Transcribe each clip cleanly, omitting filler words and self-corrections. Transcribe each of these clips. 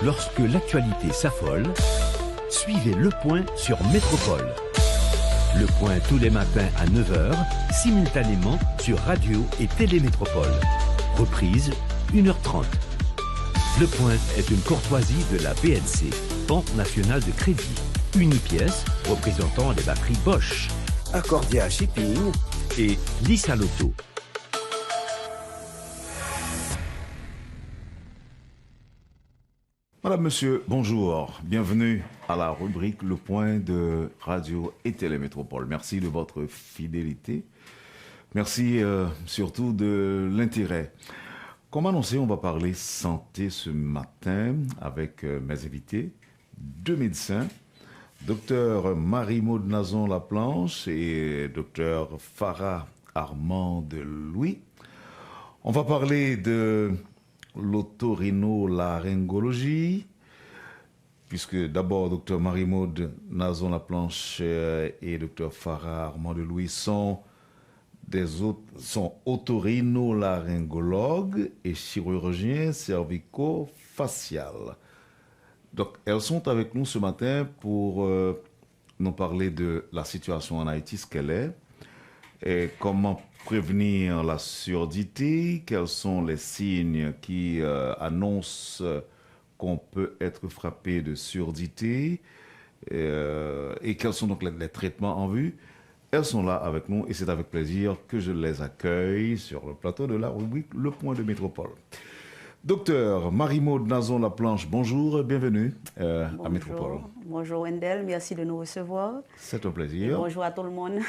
Lorsque l'actualité s'affole, suivez Le Point sur Métropole. Le Point tous les matins à 9 h, simultanément sur Radio et Télémétropole. Reprise 1h30. Le Point est une courtoisie de la BNC, Banque nationale de crédit. Unipièce représentant les batteries Bosch. Accordia Shipping et Lisa Lotto. Madame, monsieur, bonjour. Bienvenue à la rubrique Le Point de Radio et Télémétropole. Merci de votre fidélité. Merci surtout de l'intérêt. Comme annoncé, on va parler santé ce matin avec mes invités, deux médecins, Dr Marie-Maude Nazon-Laplanche et Dr Farah Armand-de-Louis. On va parler de l'otorhinolaryngologie, puisque d'abord Dr Marie-Maude Nazon-Laplanche et Dr Farah Armand-de-Louis sont otorhinolaryngologues et chirurgiens cervico-faciales. Donc, elles sont avec nous ce matin pour nous parler de la situation en Haïti, ce qu'elle est, et comment prévenir la surdité, quels sont les signes qui annoncent qu'on peut être frappé de surdité, et quels sont donc les traitements en vue. Elles sont là avec nous et c'est avec plaisir que je les accueille sur le plateau de la rubrique Le Point de Métropole. Docteur Marie-Maude Nazon-Laplanche, bonjour, bienvenue à Métropole. Bonjour Wendell, merci de nous recevoir. C'est un plaisir. Et bonjour à tout le monde.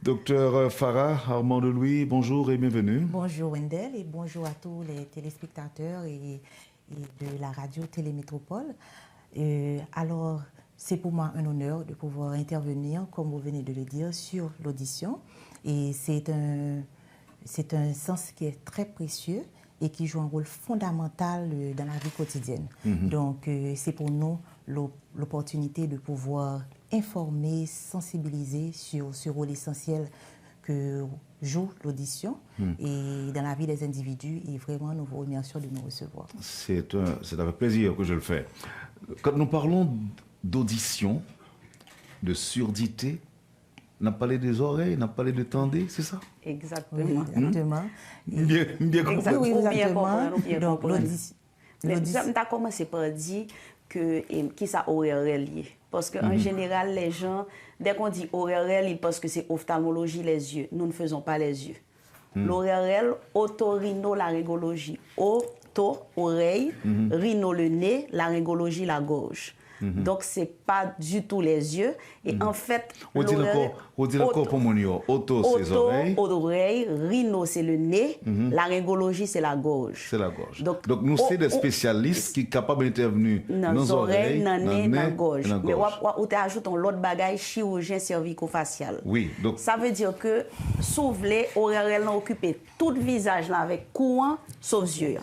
Docteur Farah Armand-de-Louis, bonjour et bienvenue. Bonjour Wendell et bonjour à tous les téléspectateurs et de la radio Télémétropole. Alors, c'est pour moi un honneur de pouvoir intervenir, comme vous venez de le dire, sur l'audition. Et c'est un sens qui est très précieux et qui joue un rôle fondamental dans la vie quotidienne. Donc, c'est pour nous l'opportunité de pouvoir informer, sensibiliser sur ce rôle essentiel que joue l'audition et dans la vie des individus. Et vraiment, nous vous remercions de nous recevoir. C'est avec plaisir que je le fais. Quand nous parlons d'audition, de surdité, on a parlé des oreilles, on a parlé de tendé, c'est ça? Exactement. Oui, exactement. Bien compris. Oui, exactement. Donc, l'audition. Tu as commencé par dire que qui ça horaire lié. Parce qu'en général, les gens, dès qu'on dit horaire, ils pensent que c'est ophtalmologie, les yeux. Nous ne faisons pas les yeux. L'horaire, otorhinolaryngologie. Oto, oreille, rhino, le nez, laryngologie, la gorge. Donc, ce n'est pas du tout les yeux. Et en fait, on dit encore pour mon yo. Oto, c'est les oreilles. Rhino, c'est le nez. Laryngologie, c'est la gorge. C'est la gorge. Donc nous, c'est des spécialistes qui sont capables d'intervenir dans les oreilles, dans le nez, dans la gorge. Mais on ajoute l'autre bagage, chirurgien cervico-facial. Oui. Donc, ça veut dire que, s'ouvrir, oreille, occuper tout le visage là, avec courant, sauf yeux.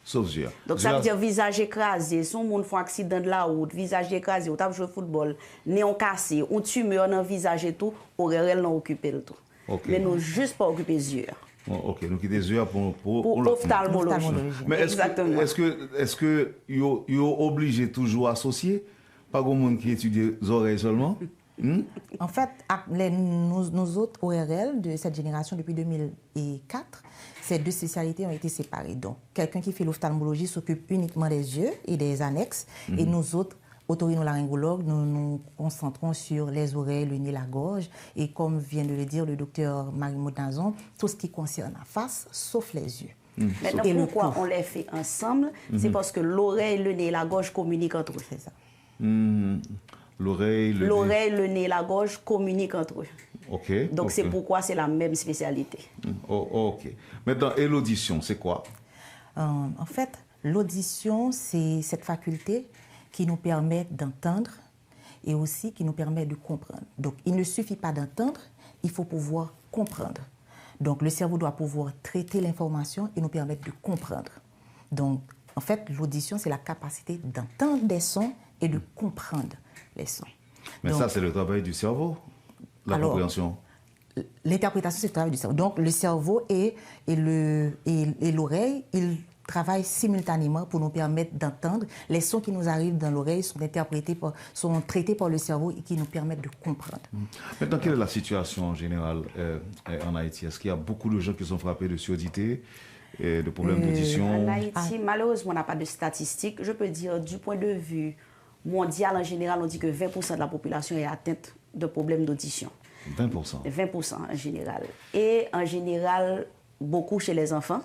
Sauf yeux. Donc ça veut dire visage écrasé, si on fait un accident de la route, visage écrasé, on tape jouer au football, néon cassé, on tumeur dans le visage et tout, oreille non occupé le tout. Okay. Mais nous juste pas occuper les yeux. Ok, nous quittons les yeux pour l'ophtalmologie. Mais est-ce que vous obligé toujours associer, pas de monde qui étudie les oreilles seulement? En fait, nous autres ORL de cette génération depuis 2004, ces deux spécialités ont été séparées. Donc, quelqu'un qui fait l'ophtalmologie s'occupe uniquement des yeux et des annexes, et nous autres, otorhinolaryngologues, nous nous concentrons sur les oreilles, le nez, la gorge, et comme vient de le dire le docteur Marie-Maude Nazon, tout ce qui concerne la face, sauf les yeux. Maintenant, pourquoi on les fait ensemble? C'est parce que l'oreille, le nez et la gorge communiquent entre eux. C'est ça. L'oreille, le nez et la gorge communiquent entre eux. Okay, donc c'est pourquoi c'est la même spécialité. Ok. Maintenant, et l'audition, c'est quoi? En fait, l'audition, c'est cette faculté qui nous permet d'entendre et aussi qui nous permet de comprendre. Donc, il ne suffit pas d'entendre, il faut pouvoir comprendre. Donc, le cerveau doit pouvoir traiter l'information et nous permettre de comprendre. Donc, en fait, l'audition, c'est la capacité d'entendre des sons et de comprendre les sons. Mais donc, ça, c'est le travail du cerveau, la compréhension. L'interprétation, c'est le travail du cerveau. Donc, le cerveau et l'oreille, ils travaille simultanément pour nous permettre d'entendre. Les sons qui nous arrivent dans l'oreille sont traités par le cerveau et qui nous permettent de comprendre. Maintenant, quelle est la situation en général en Haïti? Est-ce qu'il y a beaucoup de gens qui sont frappés de surdité et de problèmes d'audition? En Haïti, malheureusement, on n'a pas de statistiques. Je peux dire, du point de vue mondial, en général, on dit que 20% de la population est atteinte de problèmes d'audition. 20%. 20% en général. Et en général, beaucoup chez les enfants.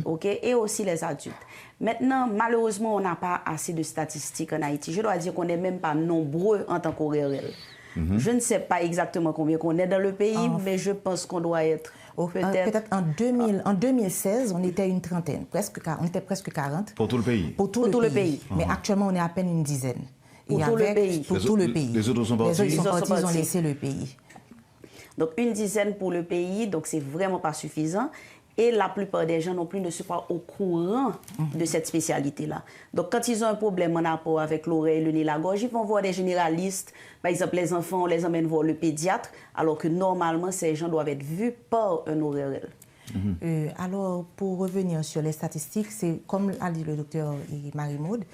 OK, et aussi les adultes. Maintenant, malheureusement, on n'a pas assez de statistiques en Haïti. Je dois dire qu'on n'est même pas nombreux en tant qu'ORL. Je ne sais pas exactement combien qu'on est dans le pays, mais je pense qu'on doit être peut-être... En 2016, on était une trentaine, on était presque 40. Pour tout le pays? Pour tout le pays. Mais actuellement, on est à peine une dizaine. Pour tout le pays. Pour tout le pays. Les autres sont partis? Les autres sont partis, ils ont laissé le pays. Donc, une dizaine pour le pays, donc c'est vraiment pas suffisant. Et la plupart des gens non plus ne sont pas au courant de cette spécialité-là. Donc, quand ils ont un problème en rapport avec l'oreille, le nez, la gorge, ils vont voir des généralistes. Par exemple, les enfants, on les emmène voir le pédiatre, alors que normalement, ces gens doivent être vus par un ORL. Alors, pour revenir sur les statistiques, c'est comme a dit le docteur Marie-Maude,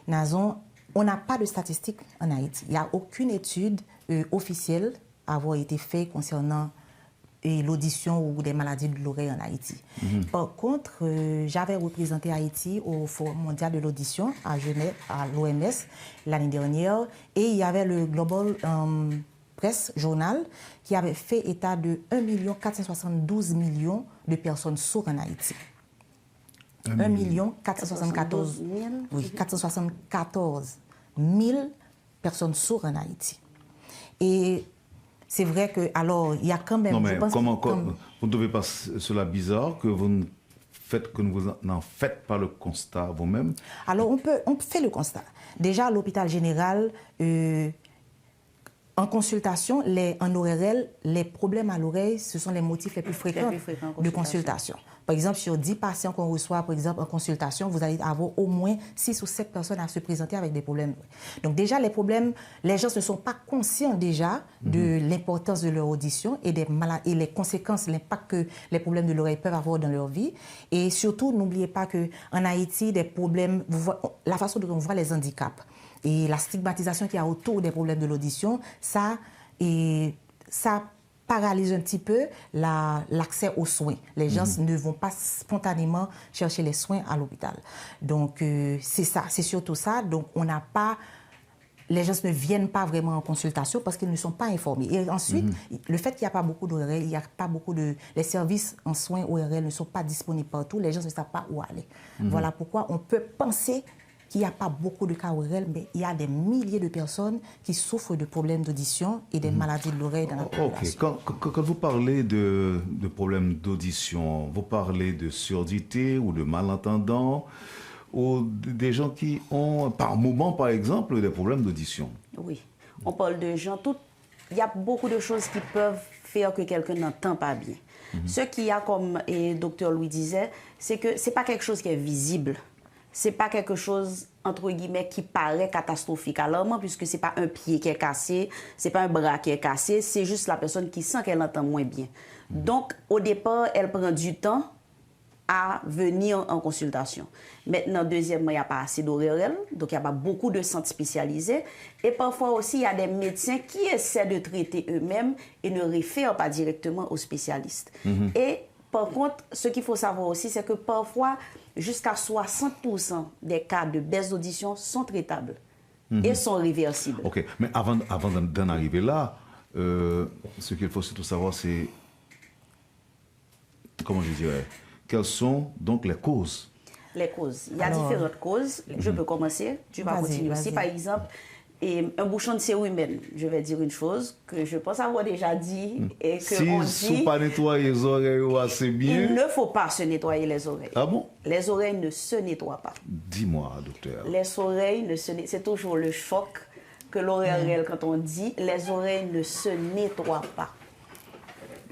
Nazon, on n'a pas de statistiques en Haïti. Il n'y a aucune étude officielle à avoir été faite concernant l'audition ou des maladies de l'oreille en Haïti. Par contre, j'avais représenté Haïti au Forum mondial de l'audition à Genève, à l'OMS, l'année dernière, et il y avait le Global Press Journal qui avait fait état de 1 472 millions de personnes sourdes en Haïti. 1 474 000 personnes sourdes en Haïti. Et c'est vrai que, alors, il y a quand même... Non, mais vous ne trouvez pas cela bizarre que vous n'en faites pas le constat vous-même? Alors, on fait le constat. Déjà, à l'hôpital général, en consultation, en ORL, les problèmes à l'oreille, ce sont les motifs les plus fréquents de consultation. Par exemple, sur 10 patients qu'on reçoit, par exemple, en consultation, vous allez avoir au moins 6 ou 7 personnes à se présenter avec des problèmes. Donc déjà, les problèmes, les gens ne sont pas conscients déjà de l'importance de leur audition et les conséquences, l'impact que les problèmes de l'oreille peuvent avoir dans leur vie. Et surtout, n'oubliez pas qu'en Haïti, des problèmes, la façon dont on voit les handicaps et la stigmatisation qu'il y a autour des problèmes de l'audition, ça paralyse un petit peu l'accès aux soins. Les gens ne vont pas spontanément chercher les soins à l'hôpital. Donc, c'est ça, c'est surtout ça. Donc, les gens ne viennent pas vraiment en consultation parce qu'ils ne sont pas informés. Et ensuite, le fait qu'il n'y a pas beaucoup d'ORL, les services en soins ORL ne sont pas disponibles partout, les gens ne savent pas où aller. Voilà pourquoi on peut penser qu'il n'y a pas beaucoup de cas ORL, mais il y a des milliers de personnes qui souffrent de problèmes d'audition et des maladies de l'oreille dans la population. Quand vous parlez de problèmes d'audition, vous parlez de surdité ou de malentendants ou des gens qui ont, par moment, par exemple, des problèmes d'audition? Oui, on parle de gens, il y a beaucoup de choses qui peuvent faire que quelqu'un n'entend pas bien. Ce qu'il y a, comme le docteur Louis disait, c'est que ce n'est pas quelque chose qui est visible. Ce n'est pas quelque chose, entre guillemets, qui paraît catastrophique alarmant, puisque ce n'est pas un pied qui est cassé, ce n'est pas un bras qui est cassé, c'est juste la personne qui sent qu'elle entend moins bien. Donc, au départ, elle prend du temps à venir en consultation. Maintenant, deuxièmement, il n'y a pas assez d'ORL, donc il n'y a pas beaucoup de centres spécialisés. Et parfois aussi, il y a des médecins qui essaient de traiter eux-mêmes et ne réfèrent pas directement aux spécialistes. Et par contre, ce qu'il faut savoir aussi, c'est que parfois, jusqu'à 60% des cas de baisse d'audition sont traitables et sont réversibles. OK, mais avant d'en arriver là, ce qu'il faut surtout savoir, c'est, comment je dirais, quelles sont donc les causes? Les causes. Il y a différentes causes. Je peux commencer. Tu vas continuer aussi. Par exemple, un bouchon de cérumen, je vais dire une chose que je pense avoir déjà dit et que on dit. Si vous ne pas nettoyer les oreilles assez bien. Il ne faut pas se nettoyer les oreilles. Ah bon? Les oreilles ne se nettoient pas. Dis-moi, docteur. Les oreilles ne se nettoient. C'est toujours le choc que l'ORL quand on dit les oreilles ne se nettoient pas.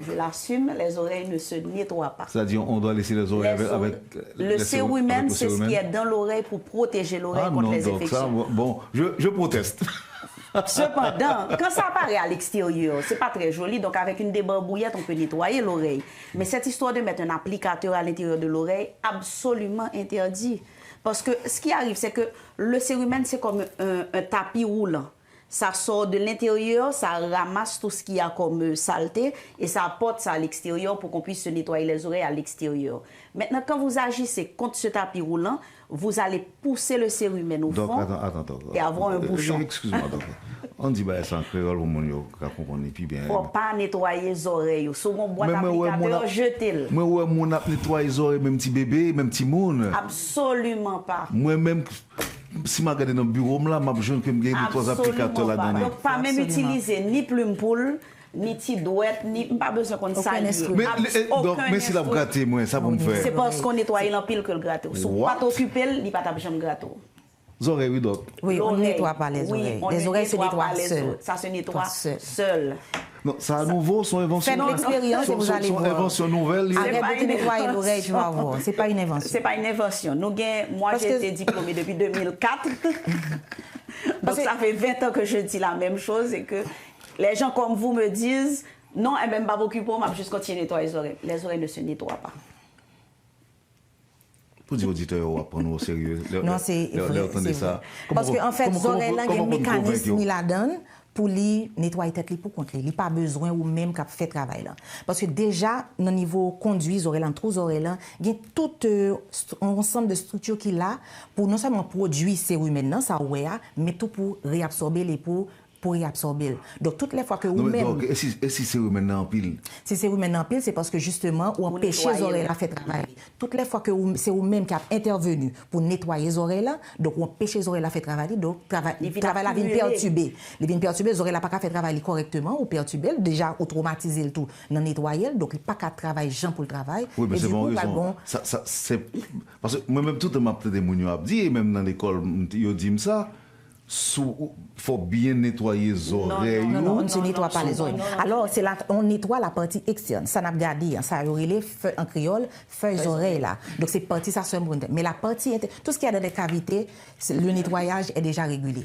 Je l'assume, les oreilles ne se nettoient pas. C'est-à-dire on doit laisser les oreilles avec le cérumen, c'est ce qui est dans l'oreille pour protéger l'oreille contre les infections. Bon, je proteste. Cependant, quand ça apparaît à l'extérieur, c'est pas très joli. Donc, avec une débarbouillette, on peut nettoyer l'oreille. Mais cette histoire de mettre un applicateur à l'intérieur de l'oreille, absolument interdit. Parce que ce qui arrive, c'est que le cérumen, c'est comme un tapis roulant. Ça sort de l'intérieur, ça ramasse tout ce qu'il y a comme saleté et ça apporte ça à l'extérieur pour qu'on puisse se nettoyer les oreilles à l'extérieur. Maintenant, quand vous agissez contre ce tapis roulant, vous allez pousser le cérumen au fond et avoir un bouchon. Excuse-moi, docteur. On dit que c'est en créole pour mon yo, qu'on ne puis bien. Faut pas nettoyer les oreilles. Second boîte applicateur, jetez-le. Moi, on a nettoyé les oreilles, même petit bébé, même petit monde. Absolument pas. Moi-même, si je regarde dans le bureau, là, je ne peux pas trois applicateurs là-dedans. Donc, pas même utiliser ni plume poule, ni petit douette, ni pas besoin qu'on salit. Mais si la gratte, moi, ça va me faire. C'est parce qu'on nettoie l'empile que le gratte. Si on ne pas t'occuper, il n'y a pas de gratte. Les oreilles, oui, donc. Oui, on ne nettoie pas les oreilles. Les oreilles se nettoient seules. Ça se nettoie seul. Non, c'est à nouveau son invention. Faites l'expérience et vous allez voir. Son invention nouvelle. Arrête de nettoyer l'oreille, tu vas voir. Ce n'est pas une invention. Ce n'est pas une invention. Moi, j'ai été diplômée depuis 2004. Donc, ça fait 20 ans que je dis la même chose et que les gens comme vous me disent non, et même pas m'occuper, on va juste continuer à nettoyer les oreilles. Les oreilles ne se nettoient pas. Pour dire aux auditeurs, on va prendre au sérieux. Non, c'est ça. Parce qu'en fait, les oreilles, il y a un mécanisme qui la donne pour lui nettoyer tête pour contre lui. Il n'y a pas besoin ou même qu'à faire travail là. Parce que déjà, au niveau conduit, les oreilles, les oreilles, il y a tout un ensemble de structures qu'il a pour non seulement produire cérumen, ça ouais, mais tout pour réabsorber les peaux. Pour y absorber. Donc, toutes les fois que vous-même... Et si c'est maintenant en pile? Si c'est maintenant en pile, c'est parce que justement, vous empêchez les oreilles à faire travail. Toutes les fois que c'est vous-même qui avez intervenu pour nettoyer les oreilles, donc vous empêchez les oreilles à faire travail, donc le travail là vient perturber. Les vient perturber, les oreilles là pas qu'à faire travail correctement, ou perturber, déjà, ou traumatiser le tout, dans nettoyer, donc il n'y a pas qu'à travailler, gens pour le travail. Oui, mais c'est bon raison. Parce que moi-même, tout le monde a dit, et même dans l'école, ils disent ça. Il faut bien nettoyer les oreilles. Non, on ne se nettoie pas les oreilles. Alors, on nettoie la partie externe. Ça n'a pas dit, ça a relé en créole, feuilles oreilles là. Donc, c'est partie ça se brûle. Mais la partie interne, tout ce qu'il y a dans les cavités, le nettoyage est déjà régulé.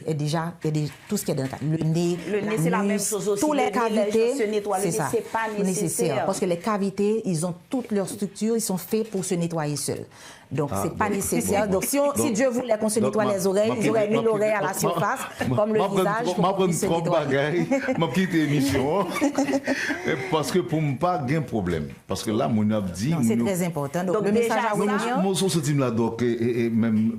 Tout ce qu'il y a dans les cavités. Le nez, c'est la même chose aussi. Toutes les cavités, c'est ça. C'est pas nécessaire. Parce que les cavités, ils ont toutes leurs structures, ils sont faits pour se nettoyer seuls. Donc, ce n'est pas nécessaire. Donc, si Dieu voulait qu'on se nettoie les oreilles, ils auraient mis l'oreille à la surface, comme le visage, pour qu'on puisse se nettoyer. Je quitte l'émission parce que pour ne pas avoir un problème. Parce que là, mon a dit... C'est très important. Donc, le message à vous dire... Moi, je dis là, donc, et même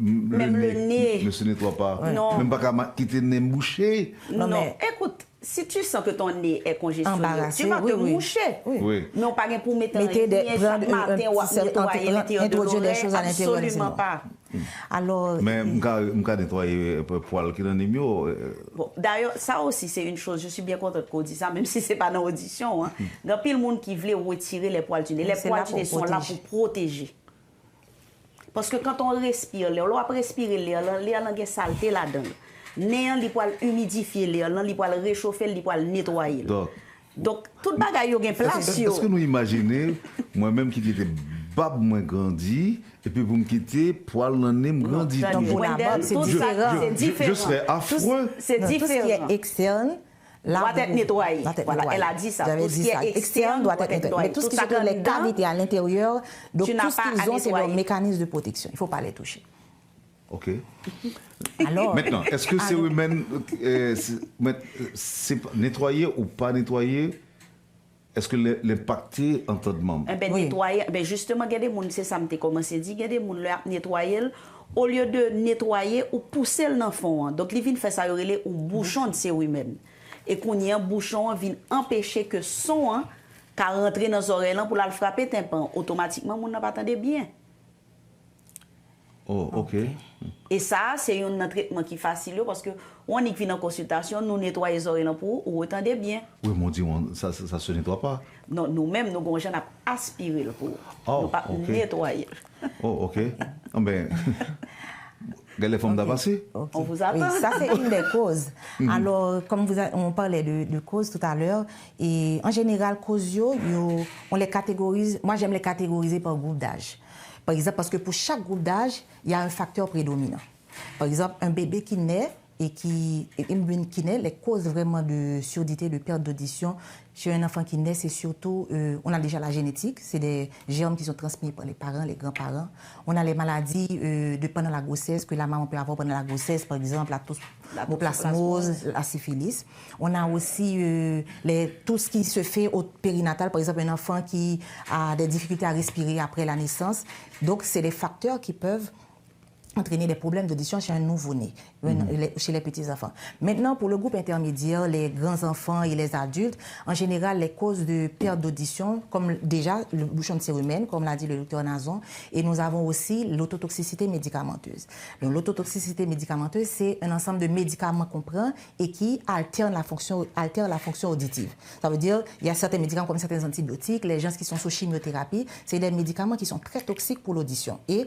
le nez ne se nettoie pas. Non. Même pas quitter le nez bouché. Non, écoute... Si tu sens que ton nez est congestionné, tu vas te moucher. Oui. Non, pas pour mettre un lien chaque matin ou nettoyer l'intérieur de l'oreille, absolument pas. Alors, mais je vais nettoyer le poil qui est dans les mieux. D'ailleurs, ça aussi, c'est une chose. Je suis bien contente qu'on dise ça, même si ce n'est pas dans l'audition. Il y a plein de monde qui voulait retirer les poils du nez. Les poils du nez sont là pour protéger. Parce que quand on respire, on va respirer l'air, l'air a saleté là-dedans. Néant, il peut humidifier l'air, il peut réchauffer, il peut nettoyer. Donc, toute bagaille a une place. Est-ce que nous imaginez, moi-même qui était bab, moi grandi, et puis vous me quittez, poil dans le nez, me grandit. C'est différent. Je serais affreux. C'est différent. Tout ce qui est externe, doit être nettoyé. Voilà, elle a dit ça. Tout ce qui est externe doit être nettoyé. Mais tout ce qui est les cavités à l'intérieur, donc tout ce qu'ils ont, c'est leur mécanisme de protection. Il ne faut pas les toucher. OK. Alors, maintenant, est-ce que c'est nettoyer ou pas nettoyer? Est-ce que l'impacter en temps de membre? Nettoyer, justement, il y a des gens, c'est ça que je commencé à dire, il y a des gens qui nettoyer, au lieu de nettoyer ou pousser dans le fond. Donc, ils viennent faire ça, il y a un bouchon de cérumen. Et quand il y a un bouchon, il vient empêcher que son qui rentre dans les oreilles pour le frapper tympan. Automatiquement, on n'a pas entendu bien. Oh, OK. Et ça, c'est un traitement qui est facile parce que on y vient en consultation, nous nettoyons les oreilles pour ou entendez bien. Oui, mon Dieu, ça ne se nettoie pas. Non, nous-mêmes, nous avons aspiré le pour. Nous pas nettoyer. Oh, OK. Ben, les femmes d'avancée. On vous attend. Oui, ça, c'est une des causes. Alors, comme on parlait de causes tout à l'heure, et en général, causes, on les catégorise, moi j'aime les catégoriser par groupe d'âge. Par exemple, parce que pour chaque groupe d'âge, il y a un facteur prédominant. Par exemple, un bébé qui naît, et qui naît, les causes vraiment de surdité, de perte d'audition chez un enfant qui naît, c'est surtout, on a déjà la génétique, c'est des germes qui sont transmis par les parents, les grands-parents. On a les maladies de pendant la grossesse, que la maman peut avoir pendant la grossesse, par exemple la toxoplasmose, la syphilis. On a aussi tout ce qui se fait au périnatal, par exemple un enfant qui a des difficultés à respirer après la naissance. Donc, c'est des facteurs qui peuvent entraîner des problèmes d'audition chez un nouveau-né, chez les petits-enfants. Maintenant, pour le groupe intermédiaire, les grands-enfants et les adultes, en général, les causes de perte d'audition, comme déjà le bouchon de cérumen, comme l'a dit le docteur Nazon, et nous avons aussi l'autotoxicité médicamenteuse. Donc, l'autotoxicité médicamenteuse, c'est un ensemble de médicaments qu'on prend et qui altèrent la fonction auditive. Ça veut dire, il y a certains médicaments comme certains antibiotiques, les gens qui sont sous chimiothérapie, c'est des médicaments qui sont très toxiques pour l'audition. Et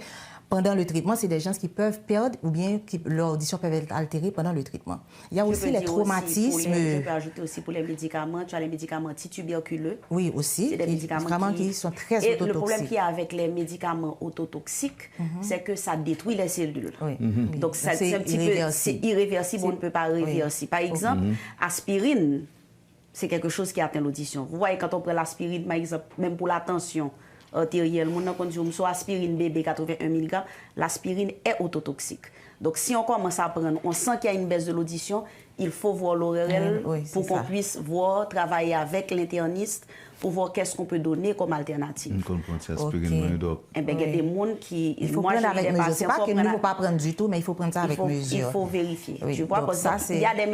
pendant le traitement, c'est des gens qui peuvent perdre ou bien leur audition peut être altérée pendant le traitement. Il y a aussi les traumatismes. Je peux ajouter aussi pour les médicaments, tu as les médicaments antituberculeux. Oui, aussi. C'est des médicaments qui sont très autotoxiques. Et le problème qu'il y a avec les médicaments autotoxiques, c'est que ça détruit les cellules. Oui. Donc, c'est un petit peu irréversible, on ne peut pas réversir. Par exemple, aspirine, c'est quelque chose qui atteint l'audition. Vous voyez, quand on prend l'aspirine, par exemple, même pour la tension artérielle, quand on dit aspirine bébé 81 mg, l'aspirine est autotoxique. Donc, si on commence à prendre, on sent qu'il y a une baisse de l'audition, il faut voir l'ORL pour qu'on puisse voir, travailler avec l'interniste pour voir qu'est-ce qu'on peut donner comme alternative. Il y a des gens qui... Il faut prendre avec mesure. Ce n'est pas qu'il ne faut pas prendre du tout, mais il faut prendre ça avec mesure. Il faut vérifier. Tu vois, il y a des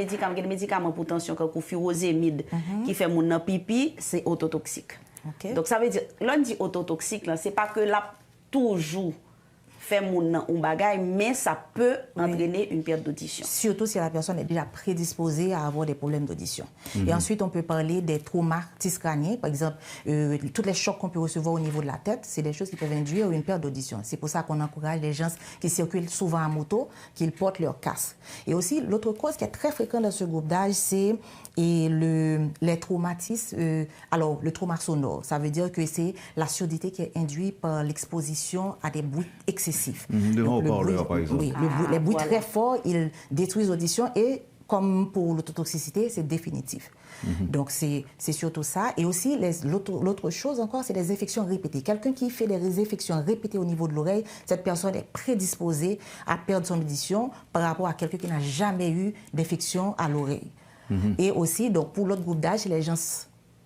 médicaments pour tension comme le furosémide qui fait mon pipi, c'est autotoxique. Okay. Donc ça veut dire, l'on dit autotoxique, ce n'est pas que là, toujours fait un bagage, mais ça peut entraîner une perte d'audition. Surtout si la personne est déjà prédisposée à avoir des problèmes d'audition. Et ensuite, on peut parler des traumatismes crâniens. Par exemple, tous les chocs qu'on peut recevoir au niveau de la tête, c'est des choses qui peuvent induire une perte d'audition. C'est pour ça qu'on encourage les gens qui circulent souvent en moto, qu'ils portent leur casque. Et aussi, l'autre cause qui est très fréquente dans ce groupe d'âge, c'est les traumatismes, alors le trauma sonore, ça veut dire que c'est la surdité qui est induite par l'exposition à des bruits excessifs. Devant haut-parleur, par exemple. Oui, les bruits très forts, ils détruisent l'audition et, comme pour l'autotoxicité, c'est définitif. Donc, c'est surtout ça. Et aussi, l'autre chose encore, c'est les infections répétées. Quelqu'un qui fait des infections répétées au niveau de l'oreille, cette personne est prédisposée à perdre son audition par rapport à quelqu'un qui n'a jamais eu d'infection à l'oreille. Et aussi, donc, pour l'autre groupe d'âge, les gens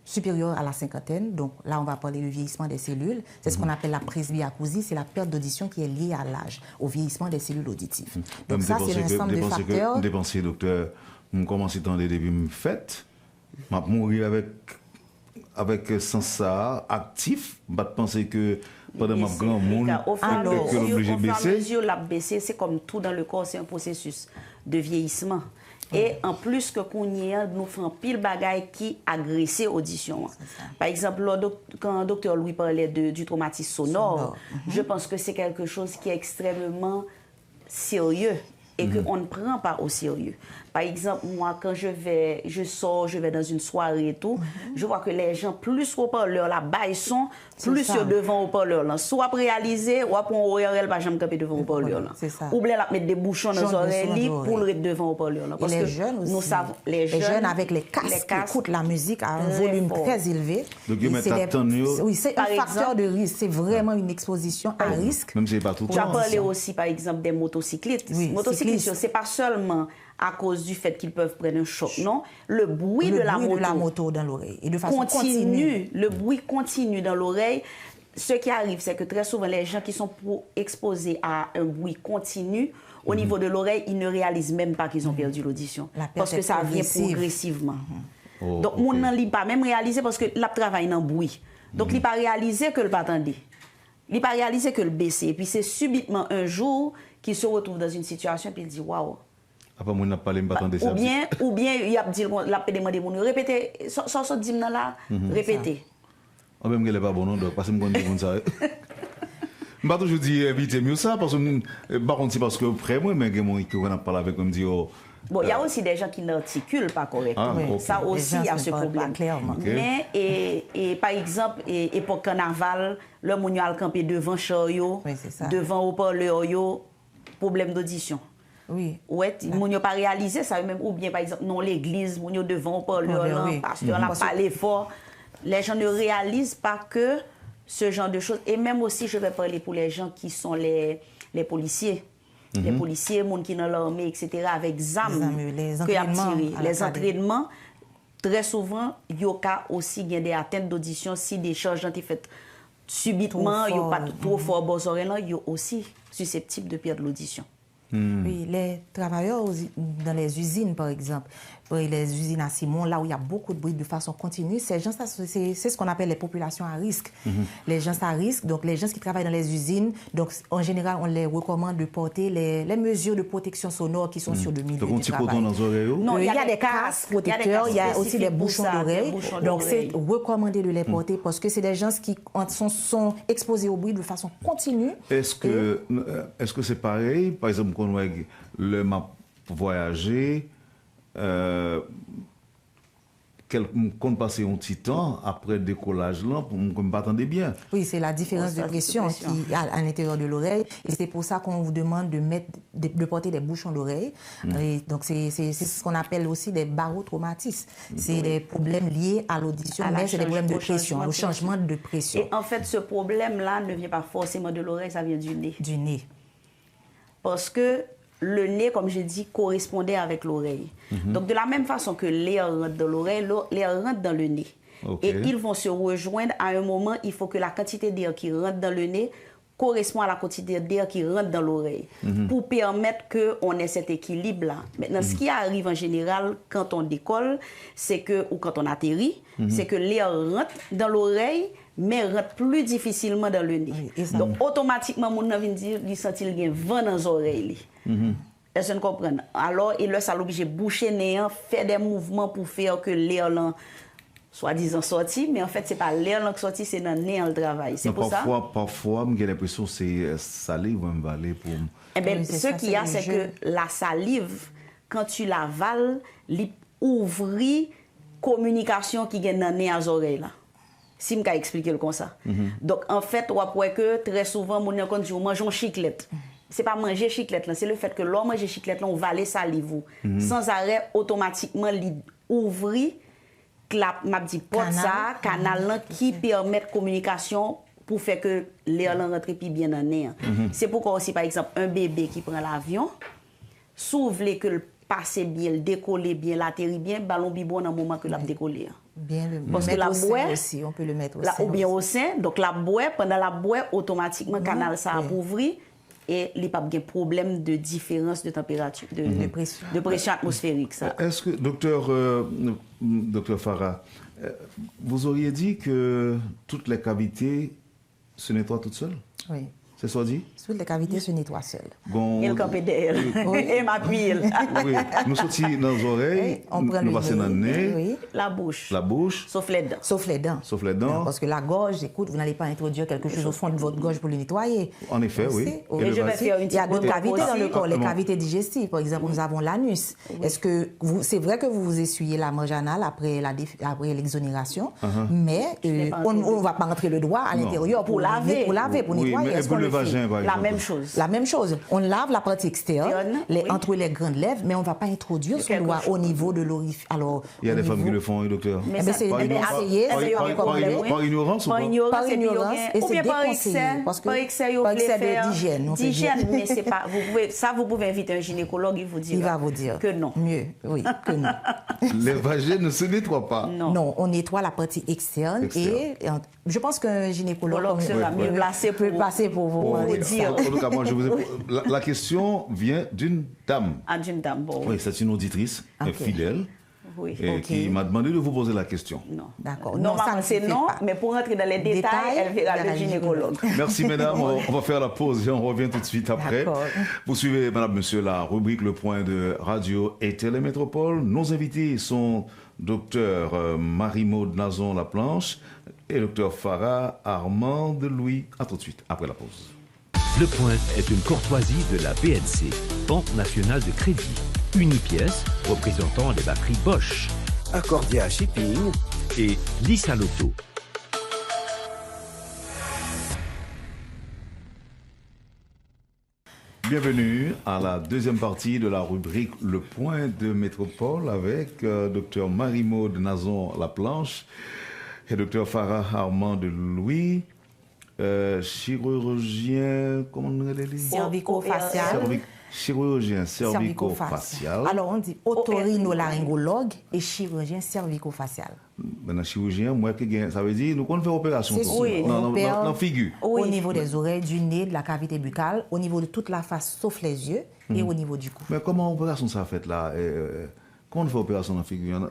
supérieurs à la cinquantaine. Donc là, on va parler du vieillissement des cellules. C'est ce qu'on appelle la presbyacousie. C'est la perte d'audition qui est liée à l'âge, au vieillissement des cellules auditives. Donc ça, c'est l'ensemble de facteurs. Dépensez, docteur, je commence dans les débuts faites. Je vais mourir avec sans ça, actif. Je pense que pendant ma grand monde, au fur et à mesure, la baisser, c'est comme tout dans le corps, c'est un processus de vieillissement. Et en plus que nous faisons pile bagaille qui agresse l'audition. Par exemple, quand le docteur Louis parlait du traumatisme sonore, je pense que c'est quelque chose qui est extrêmement sérieux et qu'on ne prend pas au sérieux. Par exemple, moi, quand je vais dans une soirée et tout, je vois que les gens, plus haut-parleurs là-bas, ils sont plus devant haut-parleurs là. Soit réaliser, ou après on ORL, pas jamais camper devant haut-parleurs là. Ou bien mettre des bouchons dans les oreilles pour le devant haut-parleurs là. Parce que les jeunes aussi. Nous savons, les jeunes avec les casques qui écoutent la musique à un volume très élevé. Donc, c'est un facteur de risque. C'est vraiment une exposition à risque. Même si c'est pas tout. Tu as parlé aussi, par exemple, des motocyclistes. Motocyclistes, c'est pas seulement à cause du fait qu'ils peuvent prendre un choc, non? Le bruit de la moto dans l'oreille. Et de façon continue. Le bruit continue dans l'oreille. Ce qui arrive, c'est que très souvent, les gens qui sont exposés à un bruit continu, au niveau de l'oreille, ils ne réalisent même pas qu'ils ont perdu l'audition. Parce que ça vient progressivement. Donc, mon n'en lit pas même réaliser parce que là, travaille dans le bruit. Donc, il n'a pas réalisé que le pas attendait. Il n'a pas réalisé que le baisser. Et puis, c'est subitement un jour qu'il se retrouve dans une situation et il dit waouh. Après, moi, je n'ai pas les m'attendre ça. Ou bien, il a demandé de répéter, sans dire là, répéter. Ah, même qu'elle n'est pas bonne, donc, parce que je me dis ça. Je ne vais pas toujours dire éviter mieux ça, parce que, par contre, c'est parce que après moi, mais on a parlé avec me dit, bon, il y a aussi des gens qui n'articulent pas correctement. Ça aussi, il y a ce problème. Mais, et par exemple, époque carnaval, le monde a campé devant chariot, devant haut-parleur, problème d'audition. Oui. Ouais, moun yo pas réalisé ça même ou bien par exemple non l'église, moun yo devant parleur là, Oui. pasteur là parler fort. Les gens ne réalisent pas que ce genre de choses et même aussi je vais parler pour les gens qui sont les policiers. Les policiers, moun qui dans l'armée etc. avec ZAM, les entraînements, les entraînements très souvent il y a aussi des atteintes d'audition si des charges ont été faites subitement, il y a pas trop fort bon oreille là, il y a aussi susceptible de perdre l'audition. Oui, les travailleurs dans les usines, par exemple, les usines à Simon, là où il y a beaucoup de bruit de façon continue, c'est ce qu'on appelle les populations à risque. Les gens à risque, donc les gens qui travaillent dans les usines, donc en général, on les recommande de porter les mesures de protection sonore qui sont sur le milieu donc, du travail. Dans les oreilles? Non, il y a des casques protecteurs, il y a aussi des bouchons d'oreilles. Donc c'est recommandé de les porter parce que c'est des gens qui sont exposés au bruit de façon continue. Est-ce que c'est pareil, par exemple, quand le map voyager, qu'on passe un petit temps après le décollage là, pour que me m'attendez bien. Oui, c'est la différence de pression qui a à l'intérieur de l'oreille. Et c'est pour ça qu'on vous demande de porter des bouchons d'oreille. Donc c'est ce qu'on appelle aussi des barotraumatismes. C'est des problèmes liés à l'audition, mais c'est des problèmes de pression, au changement de pression. Et en fait, ce problème-là ne vient pas forcément de l'oreille, ça vient du nez. Du nez. Parce que le nez, comme j'ai dit, correspondait avec l'oreille. Donc, de la même façon que l'air rentre dans l'oreille, l'air rentre dans le nez. Et ils vont se rejoindre à un moment, il faut que la quantité d'air qui rentre dans le nez correspond à la quantité d'air qui rentre dans l'oreille pour permettre qu'on ait cet équilibre-là. Maintenant, ce qui arrive en général quand on décolle, c'est que, ou quand on atterrit, c'est que l'air rentre dans l'oreille, mais rentre plus difficilement dans le nez. Donc, automatiquement, mon vient dire, il sent qu'il y a vent dans les oreilles. Est-ce que vous comprenez? Alors, il est obligé de boucher le nez, faire des mouvements pour faire que l'air soi-disant sorti, mais en fait, ce n'est pas l'air qui sorti, c'est dans le nez le travail. C'est pour ça. Parfois, j'ai l'impression que c'est salive ou un pour. Eh bien, ce qu'il y a, c'est que la salive, quand tu l'avales, il ouvre communication qui est dans le nez à l'oreille. Si je peux expliquer comme ça. Donc, en fait, on voit que très souvent, on mange une chiclette. Ce n'est pas manger chiclette, c'est le fait que l'on mange chiclette, on va les salive. Sans arrêt, automatiquement, il ouvre canal qui permet la communication pour faire que l'air rentre bien dans le nez. C'est pourquoi aussi, par exemple, un bébé qui prend l'avion, s'ouvre que le passe bien, le décoller bien, l'atterrit bien, ballon bibon dans le moment que l'a décollé. Bien le parce que la boîte aussi, on peut le mettre au sein. Ou bien au sein, donc la boîte, pendant la boîte, automatiquement, le canal ça a ouvert et il n'y a pas de problème de différence de température, de pression atmosphérique. Est-ce que, docteur Farah, vous auriez dit que toutes les cavités se nettoient toutes seules? Oui. C'est ça dit? Toutes les cavités se nettoient seules. Bon, il campait derrière. Et ma pile. Oui. Nous sortis dans les oreilles, nous passons dans le nez, la bouche. Sauf les dents. Sauf les dents. Sauf les dents. Parce que la gorge, écoute, vous n'allez pas introduire quelque chose au fond de votre gorge pour le nettoyer. En effet, oui. Et je vais faire il y a d'autres cavités dans le corps, les cavités digestives. Par exemple, nous avons l'anus. Est-ce que c'est vrai que vous vous essuyez la marge anale après l'exonération, mais on ne va pas rentrer le doigt à l'intérieur pour laver, pour nettoyer. Est-ce qu'on le vagin, par exemple? La même chose. On lave la partie externe, entre les grandes lèvres, mais on ne va pas introduire son doigt au niveau de l'orifice. Il y a des femmes qui le font, docteur. Mais c'est essayer. Par ignorance ou pas? Par ignorance. Et c'est déconseillé. Par excès d'hygiène. Mais c'est pas. Vous pouvez inviter un gynécologue, il vous dira. Il va vous dire que non. Mieux, oui, que non. Les vagins ne se nettoient pas. Non, on nettoie la partie externe. Et je pense qu'un gynécologue sera mieux placé pour vous dire. En tout cas, moi, la question vient d'une dame. D'une dame, bon. Oui, c'est une auditrice fidèle. Oui. Qui m'a demandé de vous poser la question. Non. D'accord. Normalement, c'est non, mais pour rentrer dans les détails, elle verra le gynécologue. Merci, mesdames. On va faire la pause et on revient tout de suite après. Vous suivez, madame, monsieur, la rubrique Le Point de Radio et Télémétropole. Nos invités sont Dr Marie-Maude Nazon-Laplanche et Dr Farah Armand Louis. À tout de suite, après la pause. Le Point est une courtoisie de la BNC, Banque nationale de crédit. Unipièce, représentant les batteries Bosch. Accordia Shipping et Lisa Lotto. Bienvenue à la deuxième partie de la rubrique Le Point de Métropole avec Dr Marie-Maude Nazon-Laplanche et Dr Farah Armand de Louis, chirurgien, comment on dit? Cervico-facial. Chirurgien cervico-facial. Alors on dit otorhinolaryngologue et chirurgien cervico-facial. Maintenant, chirurgien, moi, ça veut dire nous qu'on fait opération. Oui, dans la figure. Au niveau des oreilles, du nez, de la cavité buccale, au niveau de toute la face sauf les yeux et au niveau du cou. Mais comment opération ça fait là? Quand on fait opération dans la figure,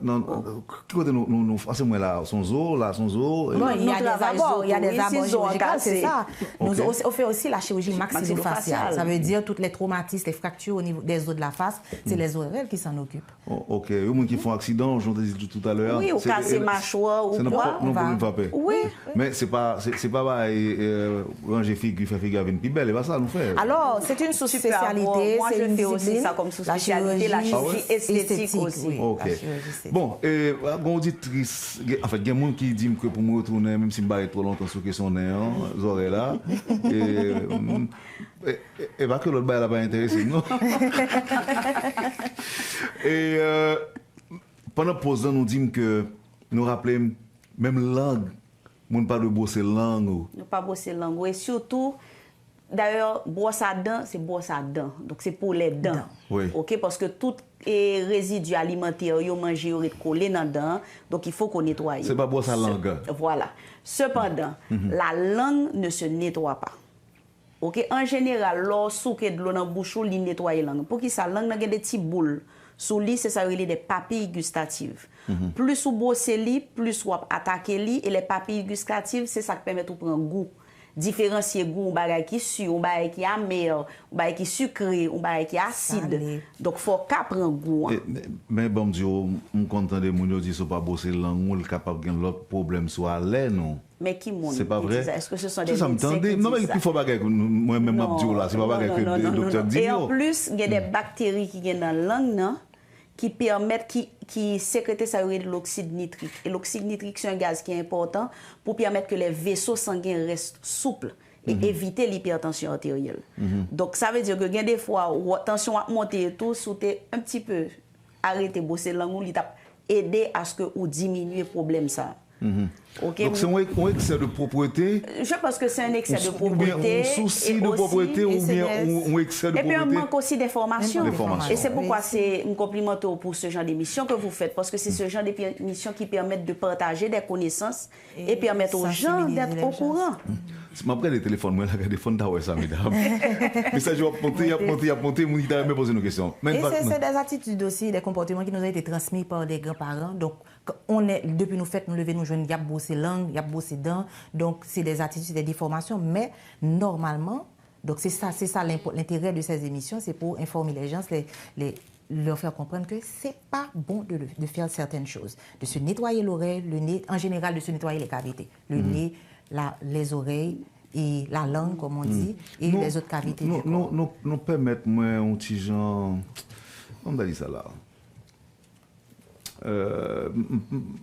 qui côté nous faisons moi là, son os, là, son os. Non, il y a des abords, chirurgicales, c'est ça. Okay. On fait aussi la chirurgie maxillofaciale. Ça veut dire toutes les traumatismes, les fractures au niveau des os de la face, c'est les ORL qui s'en occupent. Ok, les gens qui font accident, j'en ai dit tout à l'heure. Oui, ou casser mâchoire, ou quoi. Non, pas peur. Oui. Mais c'est pas ranger figure, faire figure avec une plus belle, c'est pas ça nous fait. Alors, c'est une sous-spécialité. Moi, je fais aussi ça comme sous-spécialité, la chirurgie esthétique aussi. Oui, ok. Bon, auditrice, en fait, il y a des gens qui disent que pour me retourner, même si je ne trop longtemps sur question des oreilles là, et pas que l'autre bail n'a pas intéressé, non? Et pendant la pause, nous disons que nous rappelons même langue, nous ne pas de bosser langue. Ne pas bosser langue. Et surtout, d'ailleurs, brosse à dents, c'est brosse à dents. Donc, c'est pour les dents. Oui. OK? Parce que tout les résidus alimentaires, ils mangent, ils collés dans les dents. Donc, il faut qu'on nettoie. C'est pas brosse à langue. Voilà. Cependant, la langue ne se nettoie pas. OK? En général, lorsqu'on a de l'eau dans la bouche, on nettoie la langue. Pour que sa langue ait des petites boules. Sous lui, c'est ça, il y a des papilles gustatives. Plus vous bossez lui, plus vous attaquez lui. Et les papilles gustatives, c'est ça qui permet de prendre goût. Différencier goût, un bagage qui est sucré, un bagage qui est amer, un bagage qui est sucré, un bagage qui est acide. Donc, il faut qu'à prendre goût. Mais bon Dieu, on content de gens qui disent pas bosser langue, on est capable de l'autre problème soit l'air, non? Mais qui monte? C'est pas vrai? Est-ce que ce sont des médecins qui disent non, mais il faut pas que moi-même m'abdou là, c'est pas bagage que le docteur dit. Et en plus, il y a des bactéries qui viennent dans la langue, non? Qui permettent, qui sécrètent ça de l'oxyde nitrique. Et l'oxyde nitrique, c'est un gaz qui est important pour permettre que les vaisseaux sanguins restent souples et éviter l'hypertension artérielle. Donc, ça veut dire que il y a des fois où la tension a monté et tout, si tu un petit peu arrêté de bosser la langue, il t'a aidé à ce que vous diminuez le problème ça. Okay. Donc c'est un excès de propreté. Je pense que c'est un excès de propreté. Un souci de propreté ou bien un excès de propreté. Et puis on manque aussi d'informations. Et c'est pourquoi c'est un compliment pour ce genre d'émission que vous faites. Parce que c'est ce genre d'émission qui permettent de partager des connaissances et permettre aux gens d'être au courant. Si je prends le téléphone, moi, je téléphone d'Aoué, ça, mesdames. Mais ça, je vais monter, je me poser une question. Et c'est des attitudes aussi, des comportements qui nous ont été transmis par des grands-parents. Donc, depuis nous faits, nous lever, nous jeunes, il y a bossé langue, il y a bossé dents. Donc, c'est des attitudes, des déformations. Mais normalement, donc c'est ça l'intérêt de ces émissions, c'est pour informer les gens, leur faire comprendre que c'est pas bon de faire certaines choses. De se nettoyer l'oreille, le nez, en général, de se nettoyer les cavités. Le nez, les oreilles et la langue, comme on dit, et les autres cavités du corps. Nous permettons, moi, un petit genre... Comment on dit ça là?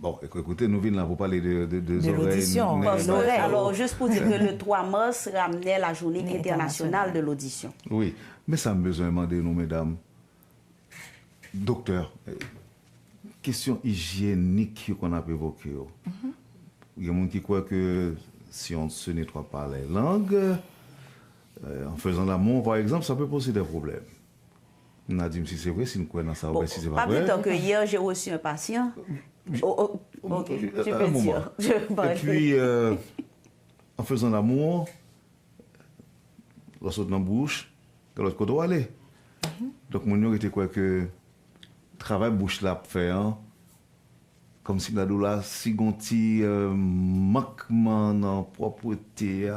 Bon, écoutez, nous venons là pour parler de l'audition. Alors, juste pour dire que le 3 mars ramenait la journée internationale de l'audition. Oui, mais ça me besoin de demander, nous, mesdames, docteur, question hygiénique qu'on a évoquée. Il y a des gens qui croient que si on ne se nettoie pas les langues, en faisant l'amour, par exemple, ça peut poser des problèmes. On a dit si c'est vrai, si nous croyons dans ça, ou si c'est pas vrai. Pas plus tard que hier, j'ai reçu un patient. Ok, tu peux dire. Et puis, en faisant l'amour, lorsqu'on est dans la bouche, de l'autre côté, on doit aller. Donc, mon était quoi que travail bouche là fait, comme si nous là, si on a manquement dans la propreté,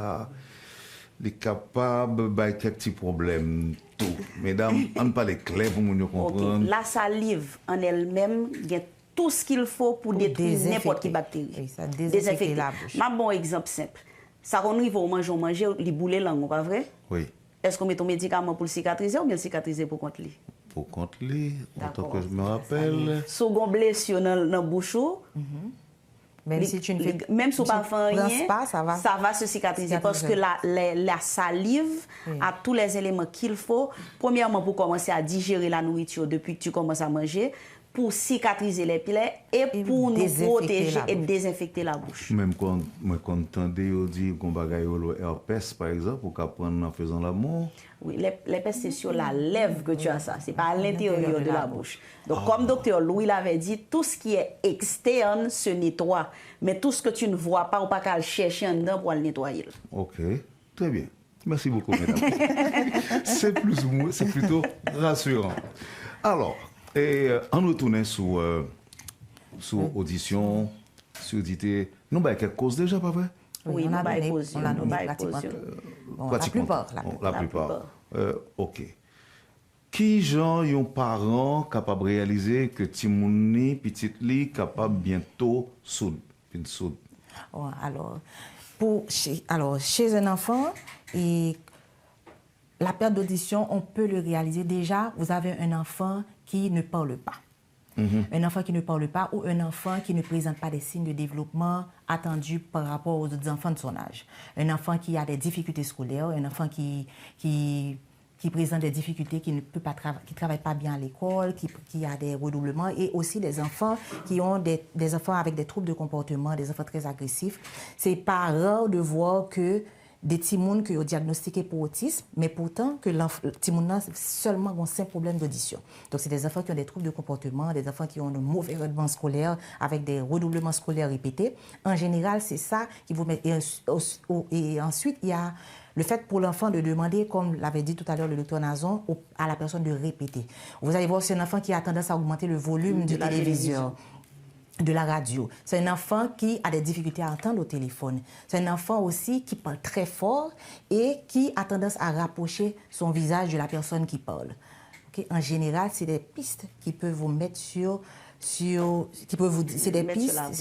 les capables de quelques petits problèmes. Tout. Mesdames, on ne parle clair pour nous comprendre. Okay. La salive en elle-même, il y a tout ce qu'il faut pour détruire n'importe quelle bactérie. Oui, ça désinfecte la bouche. Un bon exemple simple. Ça, on arrive au manger, les boulets langue, pas vrai? Oui. Est-ce qu'on met ton médicament pour le cicatriser ou bien le cicatriser pour contre lui? Pour contre lui, en tant que je me rappelle. Second blessure dans la bouche, Même si tu ne fais même si tu ne fais rien, pas, ça va se cicatriser. Parce que la salive a tous les éléments qu'il faut. Premièrement, pour commencer à digérer la nourriture depuis que tu commences à manger, pour cicatriser les plaies et pour nous protéger et désinfecter la bouche. Même quand on dit qu'on va gagner l'herpès, par exemple, pour qu'apprendre en faisant l'amour. Oui, l'herpès, c'est sur la lèvre que tu as ça. Ce n'est pas à l'intérieur de la bouche. Donc, comme docteur Louis l'avait dit, tout ce qui est externe se nettoie. Mais tout ce que tu ne vois pas, ou pas qu'à le chercher en dedans pour le nettoyer. OK, très bien. Merci beaucoup, mesdames. C'est plutôt rassurant. Alors, en retournant sur audition, sur auditer, nous avons quelques causes déjà, pas vrai? Oui, on a donné pratiquement. La plupart. OK. Qui genre yon parent capable de réaliser que Timouni, petit li, capable bientôt soude? Alors, chez un enfant, la perte d'audition, on peut le réaliser. Déjà, vous avez un enfant qui ne parle pas. Un enfant qui ne parle pas ou un enfant qui ne présente pas des signes de développement attendus par rapport aux autres enfants de son âge. Un enfant qui a des difficultés scolaires, un enfant qui présente des difficultés, qui ne travaille pas bien à l'école, qui a des redoublements, et aussi des enfants qui ont des enfants avec des troubles de comportement, des enfants très agressifs. C'est pas rare de voir que des timouns qui ont diagnostiqué pour autisme, mais pourtant que timoun a seulement un simple problème d'audition. Donc c'est des enfants qui ont des troubles de comportement, des enfants qui ont un mauvais rendement scolaire avec des redoublements scolaires répétés. En général, c'est ça qui vous met. Et ensuite, il y a le fait pour l'enfant de demander, comme l'avait dit tout à l'heure le docteur Nazon, à la personne de répéter. Vous allez voir, c'est un enfant qui a tendance à augmenter le volume du téléviseur, de la radio. C'est un enfant qui a des difficultés à entendre au téléphone. C'est un enfant aussi qui parle très fort et qui a tendance à rapprocher son visage de la personne qui parle. Okay? En général, c'est des pistes qui peuvent vous mettre c'est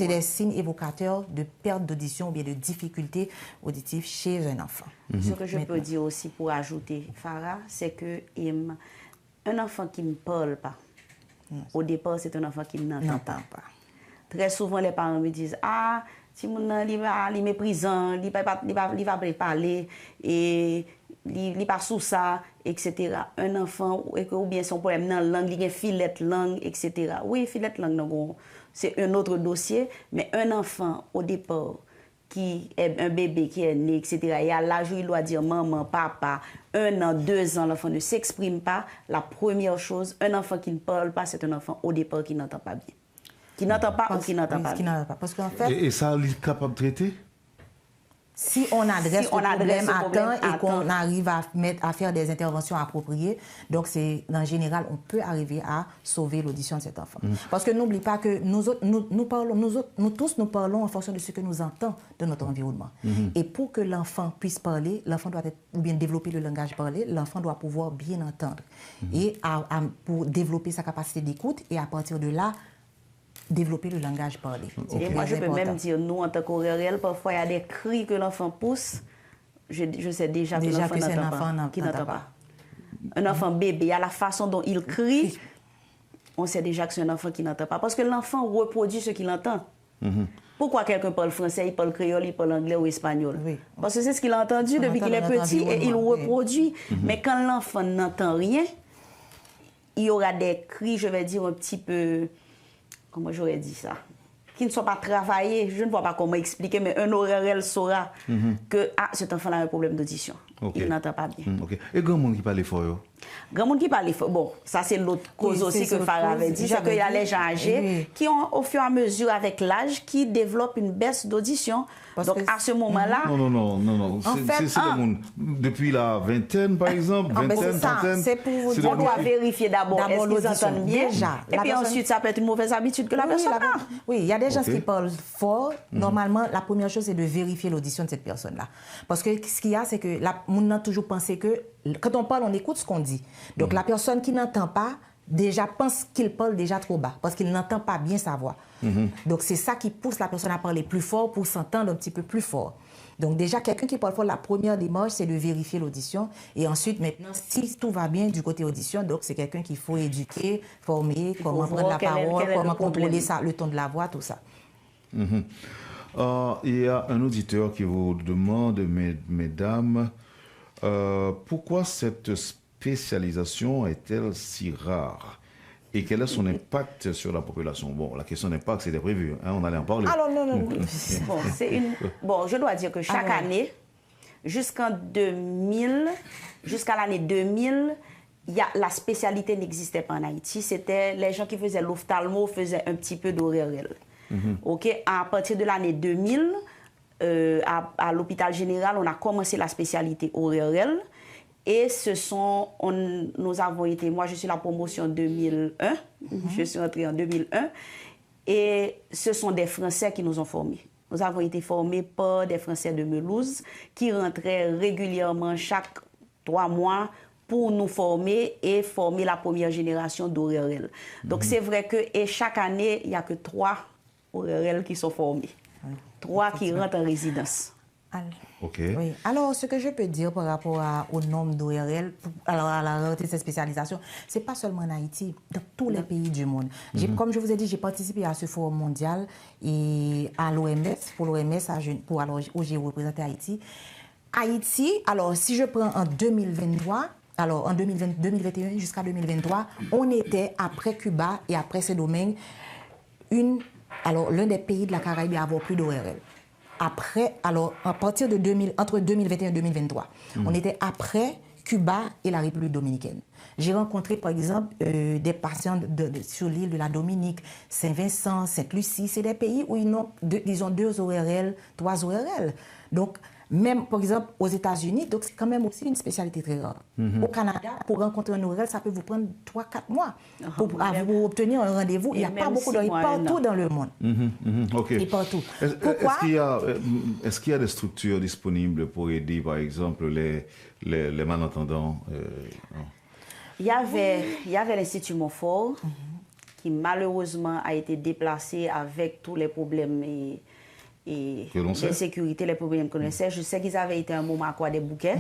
des signes évocateurs de perte d'audition ou bien de difficultés auditives chez un enfant. Ce que je peux dire aussi pour ajouter, Farah, c'est que un enfant qui ne parle pas, au départ, c'est un enfant qui n'entend pas. Très souvent, les parents me disent « Ah, si mon il est méprisant, il va pas parler, et il n'est pas sous ça, etc. » Un enfant, ou bien son problème dans la langue, il y a filet langue, etc. Oui, filet langue, c'est un autre dossier, mais un enfant, au départ, qui est un bébé qui est né, etc., et à l'âge où il doit dire maman, papa, 1 an, 2 ans, l'enfant ne s'exprime pas, la première chose, un enfant qui ne parle pas, c'est un enfant, au départ, qui n'entend pas bien. Qui n'entend pas ou qui n'entend pas. Parce qu'en fait, et ça, il est capable de traiter? Si on adresse le problème à temps et qu'on arrive à faire des interventions appropriées, donc en général, on peut arriver à sauver l'audition de cet enfant. Parce que n'oublie pas que nous tous parlons en fonction de ce que nous entendons de notre environnement. Et pour que l'enfant puisse parler, l'enfant doit ou bien développer le langage parlé, l'enfant doit pouvoir bien entendre. Et pour développer sa capacité d'écoute, et à partir de là, développer le langage parlé. Et moi, je peux même dire, nous, en tant qu'ORL, parfois, il y a des cris que l'enfant pousse. Je sais déjà que l'enfant n'entend pas. Un enfant bébé, il y a la façon dont il crie, on sait déjà que c'est un enfant qui n'entend pas. Parce que l'enfant reproduit ce qu'il entend. Pourquoi quelqu'un parle français, il parle créole, il parle anglais ou espagnol? Parce que c'est ce qu'il a entendu depuis qu'il est petit et il reproduit. Mais quand l'enfant n'entend rien, il y aura des cris, je vais dire, un petit peu... Comment j'aurais dit ça? Qui ne sont pas travaillés, je ne vois pas comment expliquer, mais un ORL saura que cet enfant a un problème d'audition. Il n'entend pas bien. Et grand monde qui parle fort? Grand monde qui parle fort. Bon, ça c'est l'autre cause aussi que Farah avait dit, c'est qu'il y a les gens âgés qui ont, au fur et à mesure avec l'âge, qui développent une baisse d'audition. Donc à ce moment-là... Non. C'est le monde. Depuis la vingtaine, par exemple, trentaine. C'est pour vous dire. On doit vérifier d'abord est-ce qu'ils entendent bien. Et puis ensuite, ça peut être une mauvaise habitude que la personne a. Oui, il y a des gens qui parlent fort. Normalement, la première chose, c'est de vérifier l'audition de cette personne-là. Parce que ce qu'il y a, c'est que on a toujours pensé que quand on parle, on écoute ce qu'on dit. Donc la personne qui n'entend pas, déjà pense qu'il parle déjà trop bas, parce qu'il n'entend pas bien sa voix. Donc c'est ça qui pousse la personne à parler plus fort pour s'entendre un petit peu plus fort. Donc déjà, quelqu'un qui parle fort, la première démarche, c'est de vérifier l'audition. Et ensuite, maintenant, si tout va bien du côté audition, donc c'est quelqu'un qu'il faut éduquer, former, comment prendre la parole, comment contrôler ça, le ton de la voix, tout ça. Il y a un auditeur qui vous demande, mesdames, pourquoi cette spécialisation est-elle si rare? Et quel est son impact sur la population? Bon, la question d'impact, c'était prévu, hein, on allait en parler. Alors, non. Bon, je dois dire que chaque année, jusqu'à l'année 2000, la spécialité n'existait pas en Haïti. C'était les gens qui faisaient l'ophtalmo faisaient un petit peu d'ORL. Ok, à partir de l'année 2000, à l'hôpital général, on a commencé la spécialité ORL. Et nous avons été, moi je suis la promotion 2001, je suis entrée en 2001, et ce sont des Français qui nous ont formés. Nous avons été formés par des Français de Melouse qui rentraient régulièrement chaque 3 mois pour nous former et former la première génération d'ORL. Donc c'est vrai que chaque année, il n'y a que 3 ORL qui sont formés, 3 qui rentrent en résidence. Okay. Oui. Alors, ce que je peux dire par rapport au nombre d'ORL, à la rareté de cette spécialisation, ce n'est pas seulement en Haïti, dans tous les pays du monde. Comme je vous ai dit, j'ai participé à ce forum mondial et à l'OMS, pour l'OMS, où j'ai représenté Haïti. Haïti, alors si je prends en 2023, alors en 2021 jusqu'à 2023, on était, après Cuba et après Saint-Domingue, l'un des pays de la Caraïbe à avoir plus d'ORL. Après, alors, à partir de entre 2021 et 2023, on était après Cuba et la République dominicaine. J'ai rencontré, par exemple, des patients sur l'île de la Dominique, Saint-Vincent, Sainte-Lucie. C'est des pays où ils ont 2 ORL, 3 ORL. Donc, même, par exemple, aux États-Unis, donc c'est quand même aussi une spécialité très rare. Au Canada, pour rencontrer un ORL, ça peut vous prendre 3-4 mois pour obtenir un rendez-vous. Il n'y a pas beaucoup de partout dans le monde. Okay. Et partout. Pourquoi? Est-ce qu'il y a des structures disponibles pour aider, par exemple, les malentendants? Il y avait l'Institut Montfort, qui malheureusement a été déplacé avec tous les problèmes et l'insécurité, les problèmes qu'on connaissait. Je sais qu'ils avaient été un moment à quoi des bouquets.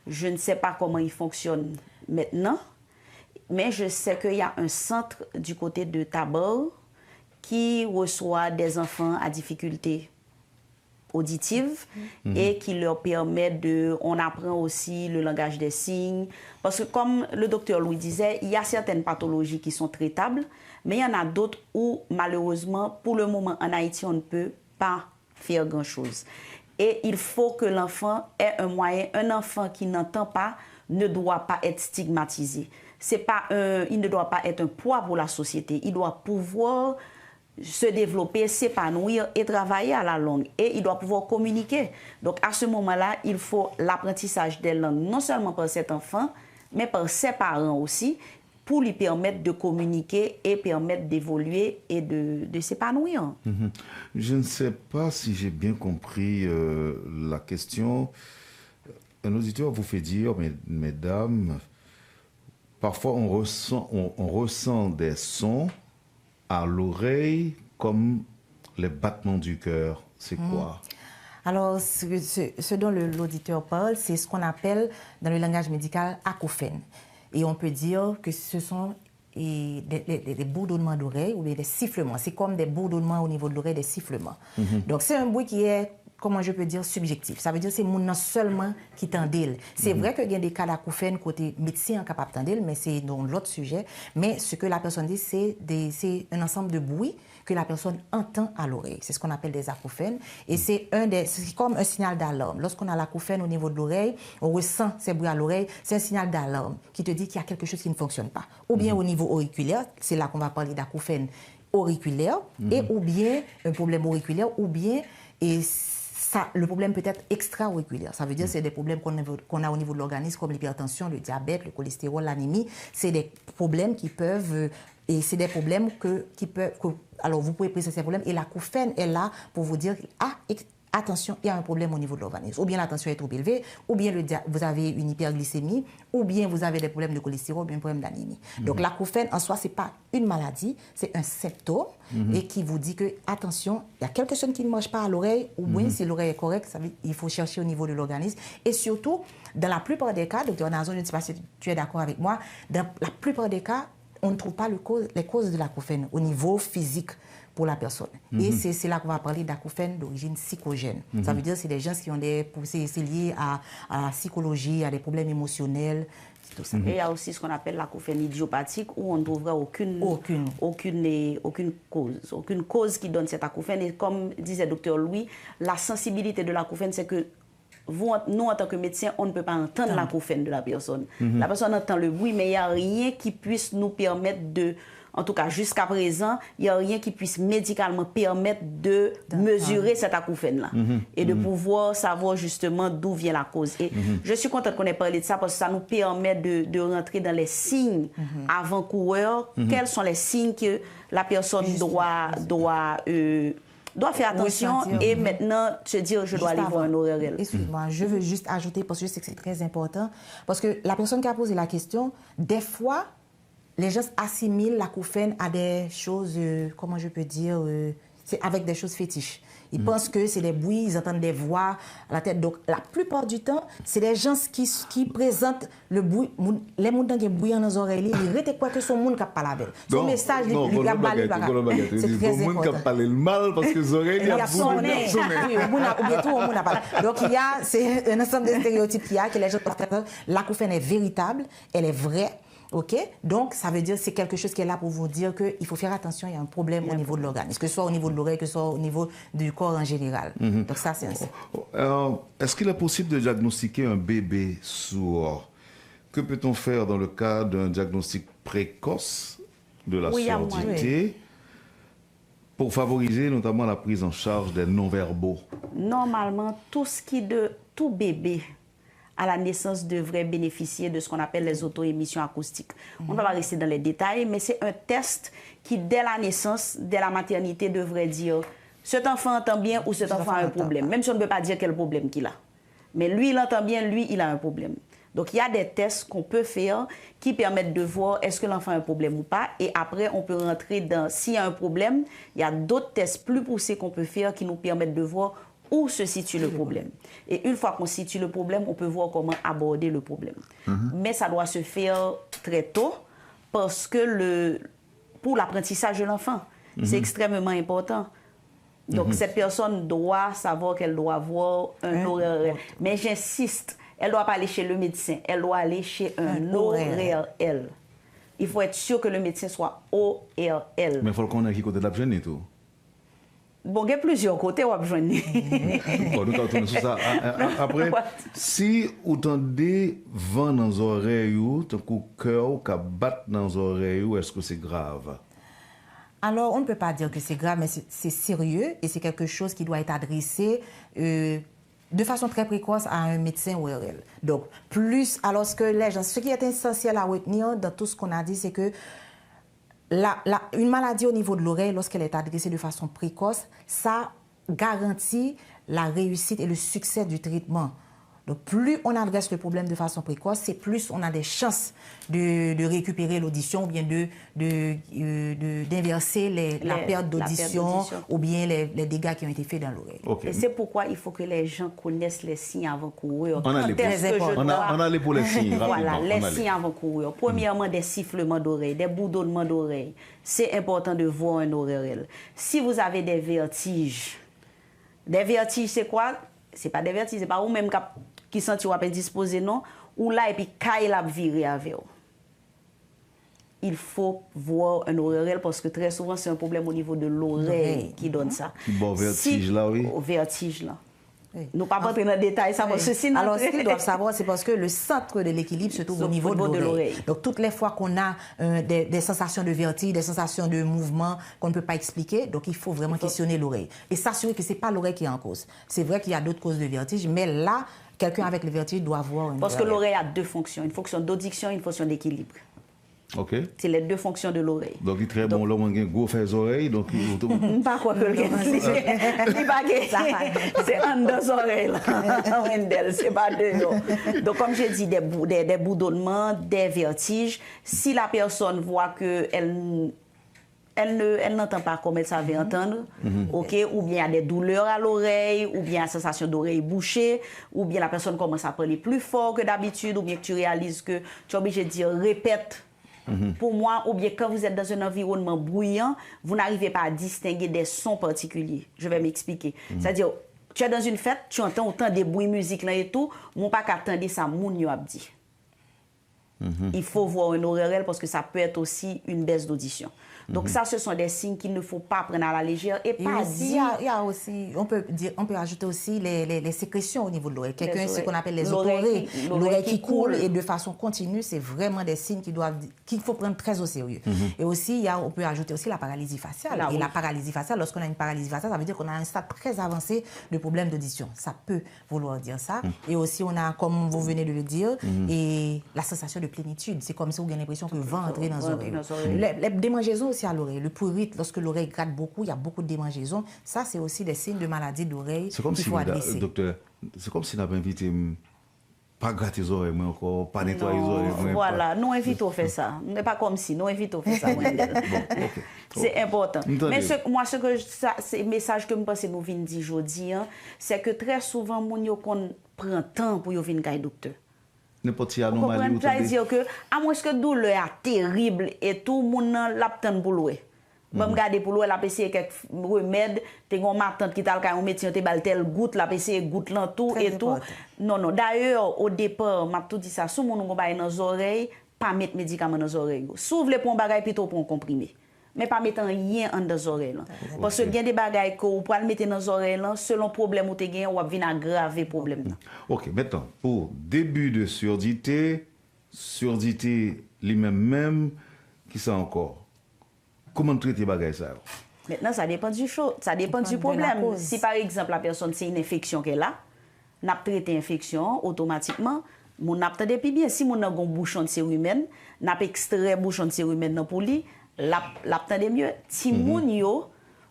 Je ne sais pas comment ils fonctionnent maintenant, mais je sais qu'il y a un centre du côté de Tabor qui reçoit des enfants à difficulté auditive et qui leur permet on apprend aussi le langage des signes. Parce que comme le docteur Louis disait, il y a certaines pathologies qui sont traitables, mais il y en a d'autres où malheureusement, pour le moment en Haïti, on ne peut pas faire grand-chose. Et il faut que l'enfant ait un moyen. Un enfant qui n'entend pas ne doit pas être stigmatisé. Il ne doit pas être un poids pour la société. Il doit pouvoir se développer, s'épanouir et travailler à la langue. Et il doit pouvoir communiquer. Donc à ce moment-là, il faut l'apprentissage des langues, non seulement par cet enfant, mais par ses parents aussi, pour lui permettre de communiquer et permettre d'évoluer et de s'épanouir. Je ne sais pas si j'ai bien compris la question. Un auditeur vous fait dire, mesdames, parfois on ressent des sons à l'oreille comme les battements du cœur. C'est quoi? Alors, ce dont l'auditeur parle, c'est ce qu'on appelle dans le langage médical acouphène. Et on peut dire que ce sont des bourdonnements d'oreilles ou des sifflements. C'est comme des bourdonnements au niveau de l'oreille, des sifflements. Donc, c'est un bruit qui est, comment je peux dire, subjectif. Ça veut dire que c'est mon seulement qui t'endile. C'est vrai qu'il y a des cas d'acouphène côté médecin capable d'endile, mais c'est dans l'autre sujet. Mais ce que la personne dit, c'est un ensemble de bruits que la personne entend à l'oreille. C'est ce qu'on appelle des acouphènes. Et c'est comme un signal d'alarme. Lorsqu'on a l'acouphène au niveau de l'oreille, on ressent ces bruits à l'oreille, c'est un signal d'alarme qui te dit qu'il y a quelque chose qui ne fonctionne pas. Ou bien au niveau auriculaire, c'est là qu'on va parler d'acouphène auriculaire, et ou bien un problème auriculaire, ou bien le problème peut être extra-auriculaire. Ça veut dire que c'est des problèmes qu'on a au niveau de l'organisme, comme l'hypertension, le diabète, le cholestérol, l'anémie. C'est des problèmes qui peuvent... Et c'est des problèmes alors, vous pouvez préciser ces problèmes. Et l'acouphène est là pour vous dire, attention, il y a un problème au niveau de l'organisme. Ou bien la tension est trop élevée, ou bien vous avez une hyperglycémie, ou bien vous avez des problèmes de cholestérol, ou bien un problème d'anémie. Donc l'acouphène, en soi, ce n'est pas une maladie, c'est un symptôme et qui vous dit que, attention, il y a quelque chose qui ne marche pas à l'oreille, ou bien si l'oreille est correcte, il faut chercher au niveau de l'organisme. Et surtout, dans la plupart des cas, docteur Nazon, je ne sais pas si tu es d'accord avec moi, dans la plupart des cas, on ne trouve pas les causes de l'acouphène au niveau physique pour la personne. Et c'est là qu'on va parler d'acouphène d'origine psychogène. Ça veut dire que c'est des gens qui ont c'est lié à la psychologie, à des problèmes émotionnels, tout ça. Et il y a aussi ce qu'on appelle l'acouphène idiopathique où on ne trouvera aucune cause qui donne cet acouphène. Et comme disait Dr Louis, la sensibilité de l'acouphène, c'est que nous, en tant que médecins, on ne peut pas entendre l'acouphène de la personne. La personne entend le bruit, mais il n'y a rien qui puisse nous permettre de... En tout cas, jusqu'à présent, il n'y a rien qui puisse médicalement permettre de mesurer cet acouphène-là et de pouvoir savoir justement d'où vient la cause. Et je suis contente qu'on ait parlé de ça parce que ça nous permet de rentrer dans les signes avant-coureurs. Quels sont les signes que la personne doit faire attention et maintenant se dire je dois aller voir un ORL. Excuse-moi, je veux juste ajouter parce que je sais que c'est très important. Parce que la personne qui a posé la question, des fois, les gens assimilent l'acouphène à des choses, comment je peux dire, c'est avec des choses fétiches. Ils pensent que c'est des bruits, ils entendent des voix à la tête. Donc, la plupart du temps, c'est des gens qui présentent le bruit. Les gens qui ont bruit dans les oreilles, ils retentent quoi que son monde qui parle avec. Son message, il a balé par là. C'est très important. Son monde qui parle le mal parce que les oreilles, il y a sonné. Donc, c'est un ensemble de stéréotypes qu'il y a, que les gens peuvent. L'acouphène est véritable, elle est vraie. OK? Donc, ça veut dire que c'est quelque chose qui est là pour vous dire qu'il faut faire attention, il y a un problème au niveau de l'organisme, que ce soit au niveau de l'oreille, que ce soit au niveau du corps en général. Donc, ça, c'est un... Est-ce qu'il est possible de diagnostiquer un bébé sourd? Que peut-on faire dans le cas d'un diagnostic précoce de la surdité pour favoriser notamment la prise en charge des non-verbaux? Normalement, tout bébé à la naissance devrait bénéficier de ce qu'on appelle les auto-émissions acoustiques. On ne va pas rester dans les détails, mais c'est un test qui, dès la naissance, dès la maternité, devrait dire cet enfant entend bien ou cet enfant a un problème, même si on ne peut pas dire quel problème qu'il a. Mais lui, il entend bien, lui, il a un problème. Donc, il y a des tests qu'on peut faire qui permettent de voir est-ce que l'enfant a un problème ou pas. Et après, on peut rentrer dans, s'il y a un problème, il y a d'autres tests plus poussés qu'on peut faire qui nous permettent de voir où se situe le problème. Et une fois qu'on situe le problème, on peut voir comment aborder le problème. Mais ça doit se faire très tôt parce que pour l'apprentissage de l'enfant, c'est extrêmement important. Donc, cette personne doit savoir qu'elle doit avoir un ORL. Mais j'insiste, elle ne doit pas aller chez le médecin, elle doit aller chez un ORL. Il faut être sûr que le médecin soit ORL. Mais il faut qu'on ait qui côté de la jeune et tout. Bon, il y a plusieurs côtés où on peut Après, si vous entendez vent dans les oreilles, tant que cœur qui bat dans les oreilles, est-ce que c'est grave? Alors, on ne peut pas dire que c'est grave, mais c'est sérieux et c'est quelque chose qui doit être adressé de façon très précoce à un médecin ORL. Donc, alors que les gens, ce qui est essentiel à retenir dans tout ce qu'on a dit, c'est que une maladie au niveau de l'oreille, lorsqu'elle est adressée de façon précoce, ça garantit la réussite et le succès du traitement. Donc, plus on adresse le problème de façon précoce, c'est plus on a des chances de récupérer l'audition ou bien d'inverser la perte d'audition ou bien les dégâts qui ont été faits dans l'oreille. Et c'est pourquoi il faut que les gens connaissent les signes avant-coureurs. On allait pour les signes. Voilà, les signes avant-coureurs. Premièrement, des sifflements d'oreilles, des bourdonnements d'oreilles. C'est important de voir un ORL. Si vous avez des vertiges, c'est quoi? C'est pas des vertiges, c'est pas vous-même qui senti ou disposé, non? Ou là, et puis, quand il a viré avec vous. Il faut voir un ORL parce que très souvent, c'est un problème au niveau de l'oreille qui donne ça. Bon, vertige là, oui. Vertige là. Oui. Nous ne pas rentrer dans le détail, ça, parce que sinon... Alors, ce qu'ils doivent savoir, c'est parce que le centre de l'équilibre se trouve au niveau de l'oreille. Donc, toutes les fois qu'on a des sensations de vertige, des sensations de mouvement qu'on ne peut pas expliquer, donc il faut vraiment questionner l'oreille. Et s'assurer que ce n'est pas l'oreille qui est en cause. C'est vrai qu'il y a d'autres causes de vertige, mais là, quelqu'un avec le vertige doit avoir une... Parce que l'oreille a deux fonctions, une fonction d'audition et une fonction d'équilibre. Ok. C'est les deux fonctions de l'oreille. Donc, il est très bon, l'homme a un gros fait les oreilles, donc il... Pas quoi que le c'est en deux oreilles, là. C'est pas deux. Donc, comme je dis, des bourdonnements, des vertiges, si la personne voit qu'elle n'entend pas comme elle savait entendre, okay? Ou bien il y a des douleurs à l'oreille, ou bien la sensation d'oreille bouchée, ou bien la personne commence à parler plus fort que d'habitude, ou bien que tu réalises que tu es obligé de dire répète Pour moi, ou bien quand vous êtes dans un environnement bruyant, vous n'arrivez pas à distinguer des sons particuliers. Je vais m'expliquer. C'est-à-dire, tu es dans une fête, tu entends autant des bruits musique là et tout, mon pas qu'attendre ça, moun yo ap dit. Il faut voir un ORL parce que ça peut être aussi une baisse d'audition. Donc ça, ce sont des signes qu'il ne faut pas prendre à la légère et pas aussi, il y a aussi, on peut ajouter aussi les sécrétions au niveau de l'oreille. Quelqu'un, ce qu'on appelle les otorrhées, l'oreille qui coule et de façon continue, c'est vraiment des signes qu'il faut prendre très au sérieux. Et aussi, on peut ajouter aussi la paralysie faciale. Et la paralysie faciale, lorsqu'on a une paralysie faciale, ça veut dire qu'on a un stade très avancé de problème d'audition. Ça peut vouloir dire ça. Et aussi, on a, comme vous venez de le dire, et la sensation de plénitude. C'est comme si vous avez l'impression que le vent entre dans les oreilles. Les démangeaisons aussi à l'oreille. Le prurite, lorsque l'oreille gratte beaucoup, il y a beaucoup de démangeaisons. Ça, c'est aussi des signes de maladie d'oreille qu'il faut adresser. Docteur, c'est comme si on avait invité pas gratter les oreilles, mais encore pas nettoyer les oreilles. Voilà, nous invitons à faire ça. Ce n'est pas comme si, nous invitons à faire ça. C'est important. Mais moi, ce message que je pense que nous venons dire aujourd'hui, c'est que très souvent, nous prend temps pour venir voir le docteur. N'importe quelle anomalie. Vous comprenez, dire que, à moins que douleur est terrible et tout le monde l'attend pour louer. Je regarde pour louer, la essayer quelques remèdes, tu as ma tante qui t'a un médecin, tu as tel goutte, la essayer goutte là tout et tout. Non. D'ailleurs, au départ, m'a tout dit ça, si on a dans les oreilles, pas mettre médicaments dans les oreilles. S'ouvre les pour bagay plutôt pour comprimer. Mais pas mettre rien dans les oreilles. Parce que il y a des bagailles que vous pouvez mettre dans les oreilles, selon le problème où vous avez, vous venir aggraver le problème. Ok, maintenant, pour début de surdité lui-même, qui ça encore? Comment traiter les bagailles ça? Maintenant, ça dépend du problème. Si par exemple la personne c'est une infection qu'elle a, n'a traité l'infection automatiquement, mon n'a pas depuis bien. Si mon a un bouchon de cérumen, n'a pas extrait bouchon de cérumen pour lui. L'aptendez mieux. Si moun yo,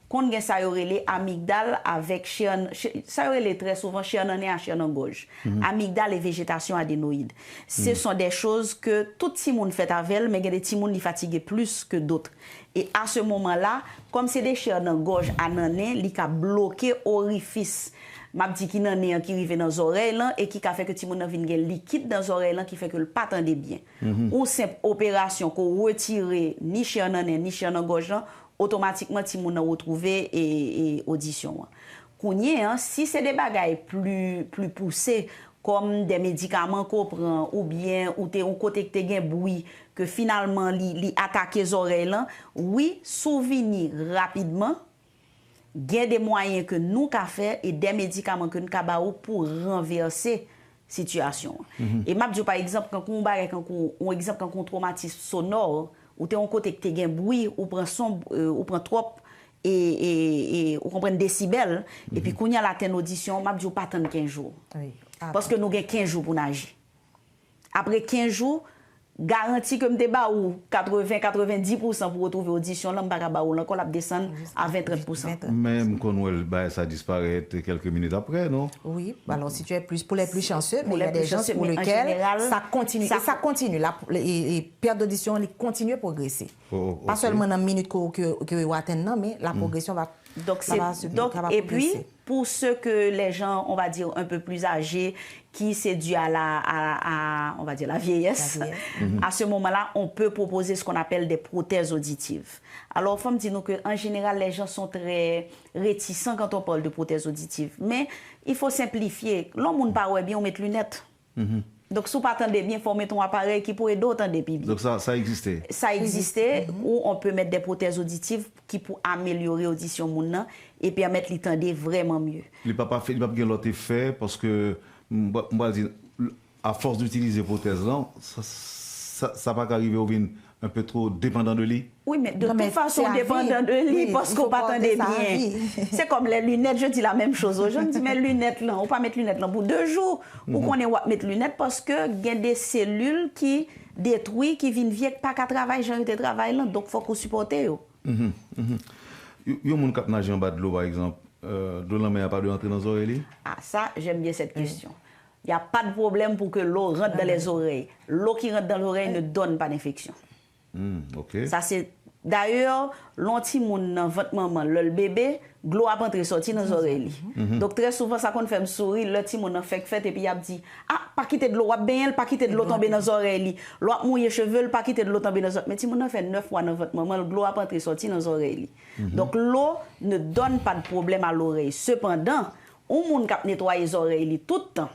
qu'on gen sa yorele amygdale avec chien, ça yorele très souvent chien en nez à chien en gorge. Amygdale et végétation adénoïde. Ce sont des choses que tout petit monde fait avec elle, mais il y a des petits monde qui fatiguent plus que d'autres. Et à ce moment-là, comme c'est des chiens en gorge à nez, li ka bloqué orifice. M'a dit qui nan nez qui rive dans les oreilles là et qui a fait que ti moun vinn gen liquide dans les oreilles là qui fait que le pas tande bien. Ou simple opération qu'on retire ni chien nan nez ni chien dans gorge là, automatiquement ti moun retrouver et audition. Kounye si c'est des bagailles plus poussées comme des médicaments qu'on prend ou bien ou t'es un côté que t'es gen bruit que finalement li attaque les oreilles là, oui, souvenir rapidement. Il y a des moyens que nous avons fait et des médicaments que nous avons pour renverser la situation. Et je dis par exemple, quand on a un traumatisme sonore, ou tu as un côté que tu as un bruit, ou prend son, ou prend trop, et ou comprend décibels, et puis quand il y a la audition, je dis pas attendre 15 jours. Oui. Parce que nous avons 15 jours pour agir. Après 15 jours, garantie que me ba ou 80-90% pour retrouver audition là m'pa ba ou là qu'on la descendre à 20-30%. Même quand ça disparaît quelques minutes après, non? Oui, alors si tu es pour les plus chanceux, mais il y a des gens pour lesquels ça continue et ça continue la perte d'audition continue à progresser. Pas seulement dans minutes que vous atteignez, mais la progression va et puis pour ceux que les gens on va dire un peu plus âgés qui c'est dû à on va dire la vieillesse. À ce moment-là, on peut proposer ce qu'on appelle des prothèses auditives. Alors, faut me dire que en général, les gens sont très réticents quand on parle de prothèses auditives, mais il faut simplifier. L'homme ne parle bien, on met lunettes. Donc, si vous ne pas bien, il faut mettre un appareil qui pourrait d'autres entendre bien. Donc, ça existait. Ça existait, où on peut mettre des prothèses auditives qui pour améliorer l'audition et permettre d'entendre vraiment mieux. Il n'y a pas l'autre effet parce que à force d'utiliser prothèse là, ça va arriver au vin un peu trop dépendant de lui. Oui, mais de toute façon dépendant de lui parce qu'on pas attendre bien. C'est comme les lunettes, je dis la même chose aux gens, je dis mais lunettes là, on pas mettre lunettes là pour 2 jours ou qu'on est mettre lunettes parce que il y a des cellules qui détruisent qui viennent vieux pas qu'à travailler, j'ai été travail là, donc faut qu'on supporte yo. Yo moun k'ap nager en bas de l'eau par exemple. De l'eau mais a pas de rentrer dans les oreilles? Ah ça, j'aime bien cette question. Il n'y a pas de problème pour que l'eau rentre dans les oreilles. L'eau qui rentre dans l'oreille ne donne pas d'infection. Okay. Ça c'est D'ailleurs, l'anti-moun dans votre maman, le bébé, glo a rentré sorti dans les oreilles. Donc très souvent, ça qu'on fait me sourire, le petit moun fait et puis il a dit ah, pas quitter de l'eau, bien, pas quitter de l'eau tomber dans les oreilles. L'eau mouiller cheveux, pas quitter de l'eau tomber dans les oreilles. Mais petit moun fait 9 fois dans votre maman, le glo a rentré sorti dans les oreilles. Donc l'eau ne donne pas de problème à l'oreille. Cependant, on moun qui nettoyer les oreilles tout le temps,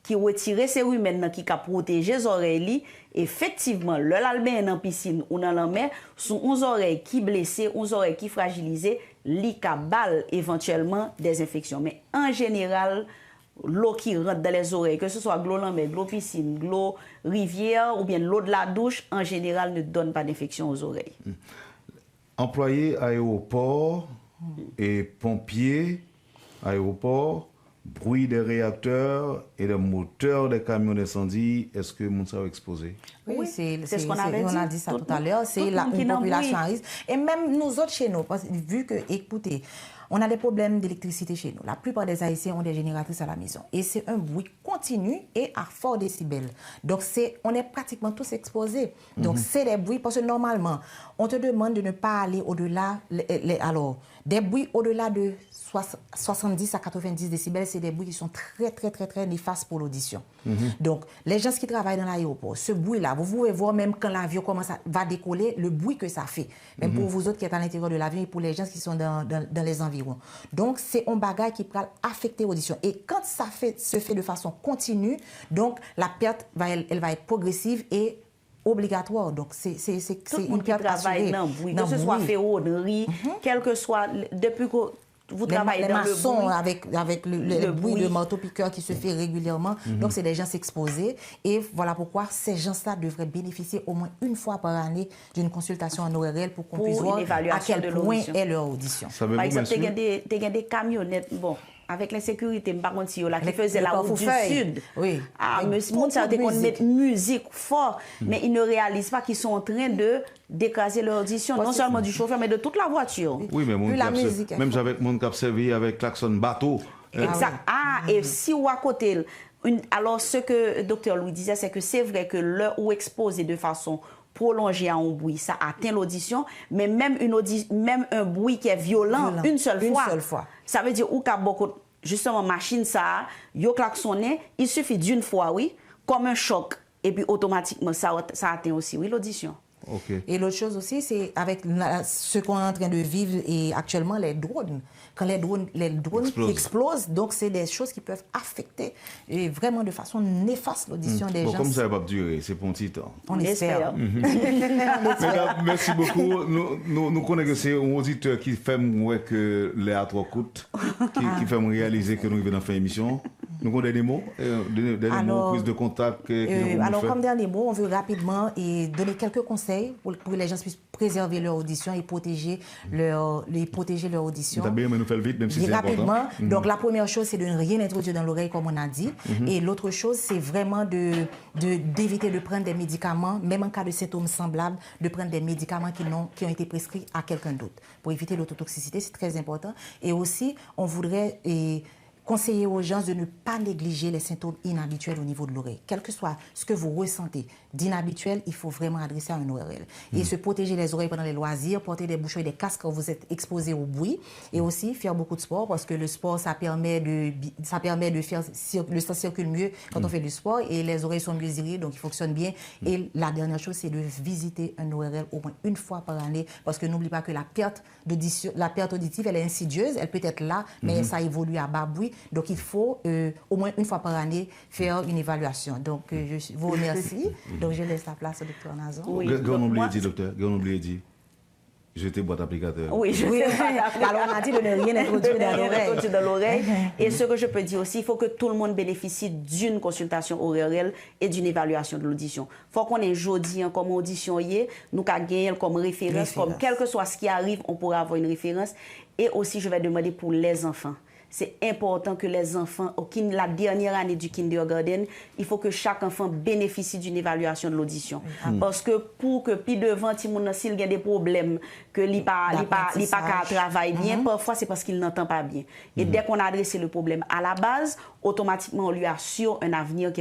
qui retire ces rumens qui cap protéger les oreilles, effectivement, le lalbé dans piscine ou dans la mer, sont 11 oreilles qui blessées, 11 oreilles qui fragilisées, li cabal éventuellement des infections. Mais en général, l'eau qui rentre dans les oreilles, que ce soit de l'eau la mer, de l'eau piscine, de l'eau rivière ou bien l'eau de la douche, en général ne donne pas d'infection aux oreilles. Employés aéroport et pompiers aéroport, bruit des réacteurs et des moteurs des camions d'incendie, est-ce que moun sa exposé? Oui, c'est ce qu'on avait dit. On a dit ça tout à l'heure, c'est une population à risque. Et même nous autres chez nous, parce, vu que, écoutez, on a des problèmes d'électricité chez nous. La plupart des Haïtiens ont des génératrices à la maison. Et c'est un bruit continu et à fort décibel. Donc, on est pratiquement tous exposés. Donc, c'est des bruits, parce que normalement, on te demande de ne pas aller au-delà, alors, des bruits au-delà de 70 à 90 décibels, c'est des bruits qui sont très, très, très, très néfastes pour l'audition. Donc, les gens qui travaillent dans l'aéroport, ce bruit-là, vous pouvez voir même quand l'avion va décoller, le bruit que ça fait. Même pour vous autres qui êtes à l'intérieur de l'avion et pour les gens qui sont dans les environs. Donc, c'est un bagage qui peut affecter l'audition. Et quand ça se fait de façon continue, donc la perte, elle va être progressive et obligatoire. Donc, c'est une perte assurée. Que ce soit ferronnerie, quel que soit, depuis que vous travaillez dans le bruit. avec le bruit de marteau-piqueur qui se fait régulièrement. Donc, c'est des gens exposés. Et voilà pourquoi ces gens-là devraient bénéficier au moins une fois par année d'une consultation en ORL pour qu'on puisse voir à quel point est leur audition. Par exemple, il y a des camionnettes, bon, avec l'insécurité, par contre, qui faisaient la route du Sud. Oui. Moun sa qu'on met musique fort, mais ils ne réalisent pas qu'ils sont en train de d'écraser leur audition, non seulement du chauffeur, mais de toute la voiture. Oui, mais même avec mon cap servi avec klaxon bateau. Exact. Et si ou à côté, alors ce que le docteur Louis disait, c'est que c'est vrai que l'heure où exposé de façon prolongée à un bruit, ça atteint l'audition, mais même un bruit qui est violent. Une seule fois. Ça veut dire ou qu'à beaucoup, justement, machine ça, yo klaxonné, il suffit d'une fois, oui, comme un choc, et puis automatiquement ça atteint aussi, oui, l'audition. Okay. Et l'autre chose aussi, c'est avec ce qu'on est en train de vivre et actuellement, les drones. Quand les drones explosent, donc c'est des choses qui peuvent affecter et vraiment de façon néfaste l'audition des gens. Comme ça ne va pas durer, c'est pour un petit temps. On espère. Mesdames, merci beaucoup. Nous connaissons que c'est un auditeur qui fait que les à trois coûtes, qui fait réaliser que nous venons de faire l'émission. Nous avons des mots, prise de contact. Alors, comme dernier mot, on veut rapidement donner quelques conseils pour que les gens puissent préserver leur audition et protéger leur audition. Nous faire vite, même si c'est rapidement. Donc, la première chose, c'est de ne rien introduire dans l'oreille, comme on a dit. Et l'autre chose, c'est vraiment d'éviter de prendre des médicaments, même en cas de symptômes semblables, de prendre des médicaments qui ont été prescrits à quelqu'un d'autre. Pour éviter l'autotoxicité, c'est très important. Et aussi, on voudrait conseiller aux gens de ne pas négliger les symptômes inhabituels au niveau de l'oreille. Quel que soit ce que vous ressentez d'inhabituel, il faut vraiment adresser à un ORL. Et se protéger les oreilles pendant les loisirs, porter des bouchons et des casques quand vous êtes exposé au bruit. Et aussi faire beaucoup de sport parce que le sport, ça permet de faire, le sang circule mieux quand on fait du sport et les oreilles sont mieux irriguées, donc ils fonctionnent bien. Et la dernière chose, c'est de visiter un ORL au moins une fois par année parce que n'oublie pas que la perte auditive, elle est insidieuse, elle peut être là, mais ça évolue à bas bruit. Donc, il faut au moins une fois par année faire une évaluation. Donc, je vous remercie. Donc, je laisse la place au docteur Nazon. Oui. Docteur, jeter boîte applicateur. Oui, alors on a dit de ne rien introduire dans l'oreille. Et ce que je peux dire aussi, il faut que tout le monde bénéficie d'une consultation ORL et d'une évaluation de l'audition. Il faut qu'on ait jeudi comme audition, nous avons gagné comme référence, comme quel que soit ce qui arrive, on pourra avoir une référence. Et aussi, je vais demander pour les enfants. c'est important que les enfants, la dernière année du kindergarten, il faut que chaque enfant bénéficie d'une évaluation de l'audition. Parce que pour que puis devant, s'il y a des problèmes, que il pas travaille bien, parfois c'est parce qu'il n'entend pas bien. Et dès qu'on a adressé le problème à la base, automatiquement on lui assure un avenir qui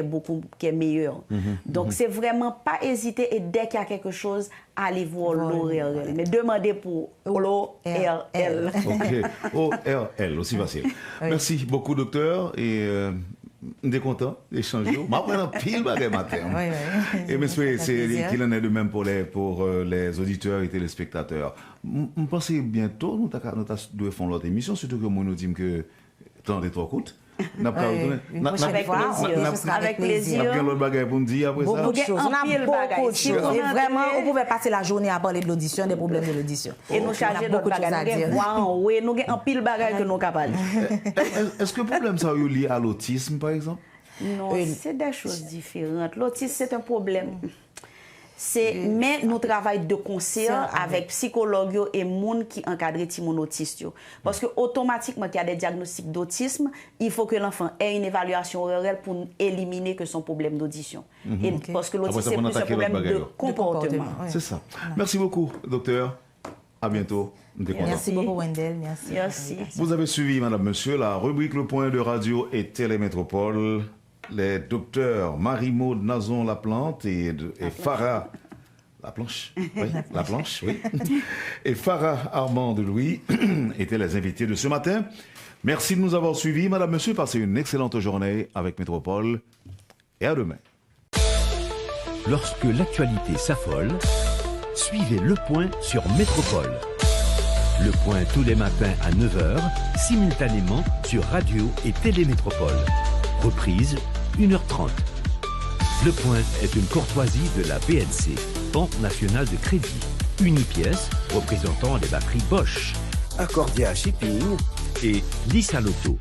est meilleur. Donc c'est vraiment pas hésiter et dès qu'il y a quelque chose, allez voir l'ORL. Mais demandez pour l'ORL. Ok, ORL, aussi facile. Merci beaucoup, docteur. Et on est content d'échanger. Je vais prendre pile baguette matin. Et monsieur, c'est qu'il en est de même pour les auditeurs et téléspectateurs. Je pense que bientôt, nous devons faire l'autre émission, surtout que nous disons que le temps est trop court. Avec plaisir. L'autre bagage pour me dire après ça. Beaucoup de choses. On a beaucoup de choses. Et vraiment, on pouvait passer la journée à parler de l'audition, des problèmes de l'audition. Et nous charger d'autres bagages. Nous avons un pile bagage que nous sommes capables. Est-ce que le problème ça est lié à l'autisme, par exemple? Non, c'est des choses différentes. L'autisme, c'est un problème. Mais nous travaillons de concert avec psychologues et gens qui encadrent les autistes. Parce que automatiquement, qu'il y a des diagnostics d'autisme, il faut que l'enfant ait une évaluation ORL pour éliminer que son problème d'audition. Parce que l'autisme, c'est plus un problème de comportement. C'est ça. Merci beaucoup, docteur. À bientôt. Merci beaucoup, Wendell. Merci. Vous avez suivi, madame, monsieur, la rubrique Le Point de Radio et Télémétropole. Les docteurs Marie-Maude Nazon-Laplante et Farah Laplanche, oui, Laplanche, oui, et Farah Armand de Louis étaient les invités de ce matin. Merci de nous avoir suivis, madame, monsieur. Passez une excellente journée avec Métropole et à demain. Lorsque l'actualité s'affole, suivez Le Point sur Métropole. Le Point tous les matins à 9h, simultanément sur Radio et Télémétropole. Reprise 1h30. Le Point est une courtoisie de la BNC, Banque nationale de crédit. Unipièce représentant les batteries Bosch. Accordia Shipping Et Lisa Lotto.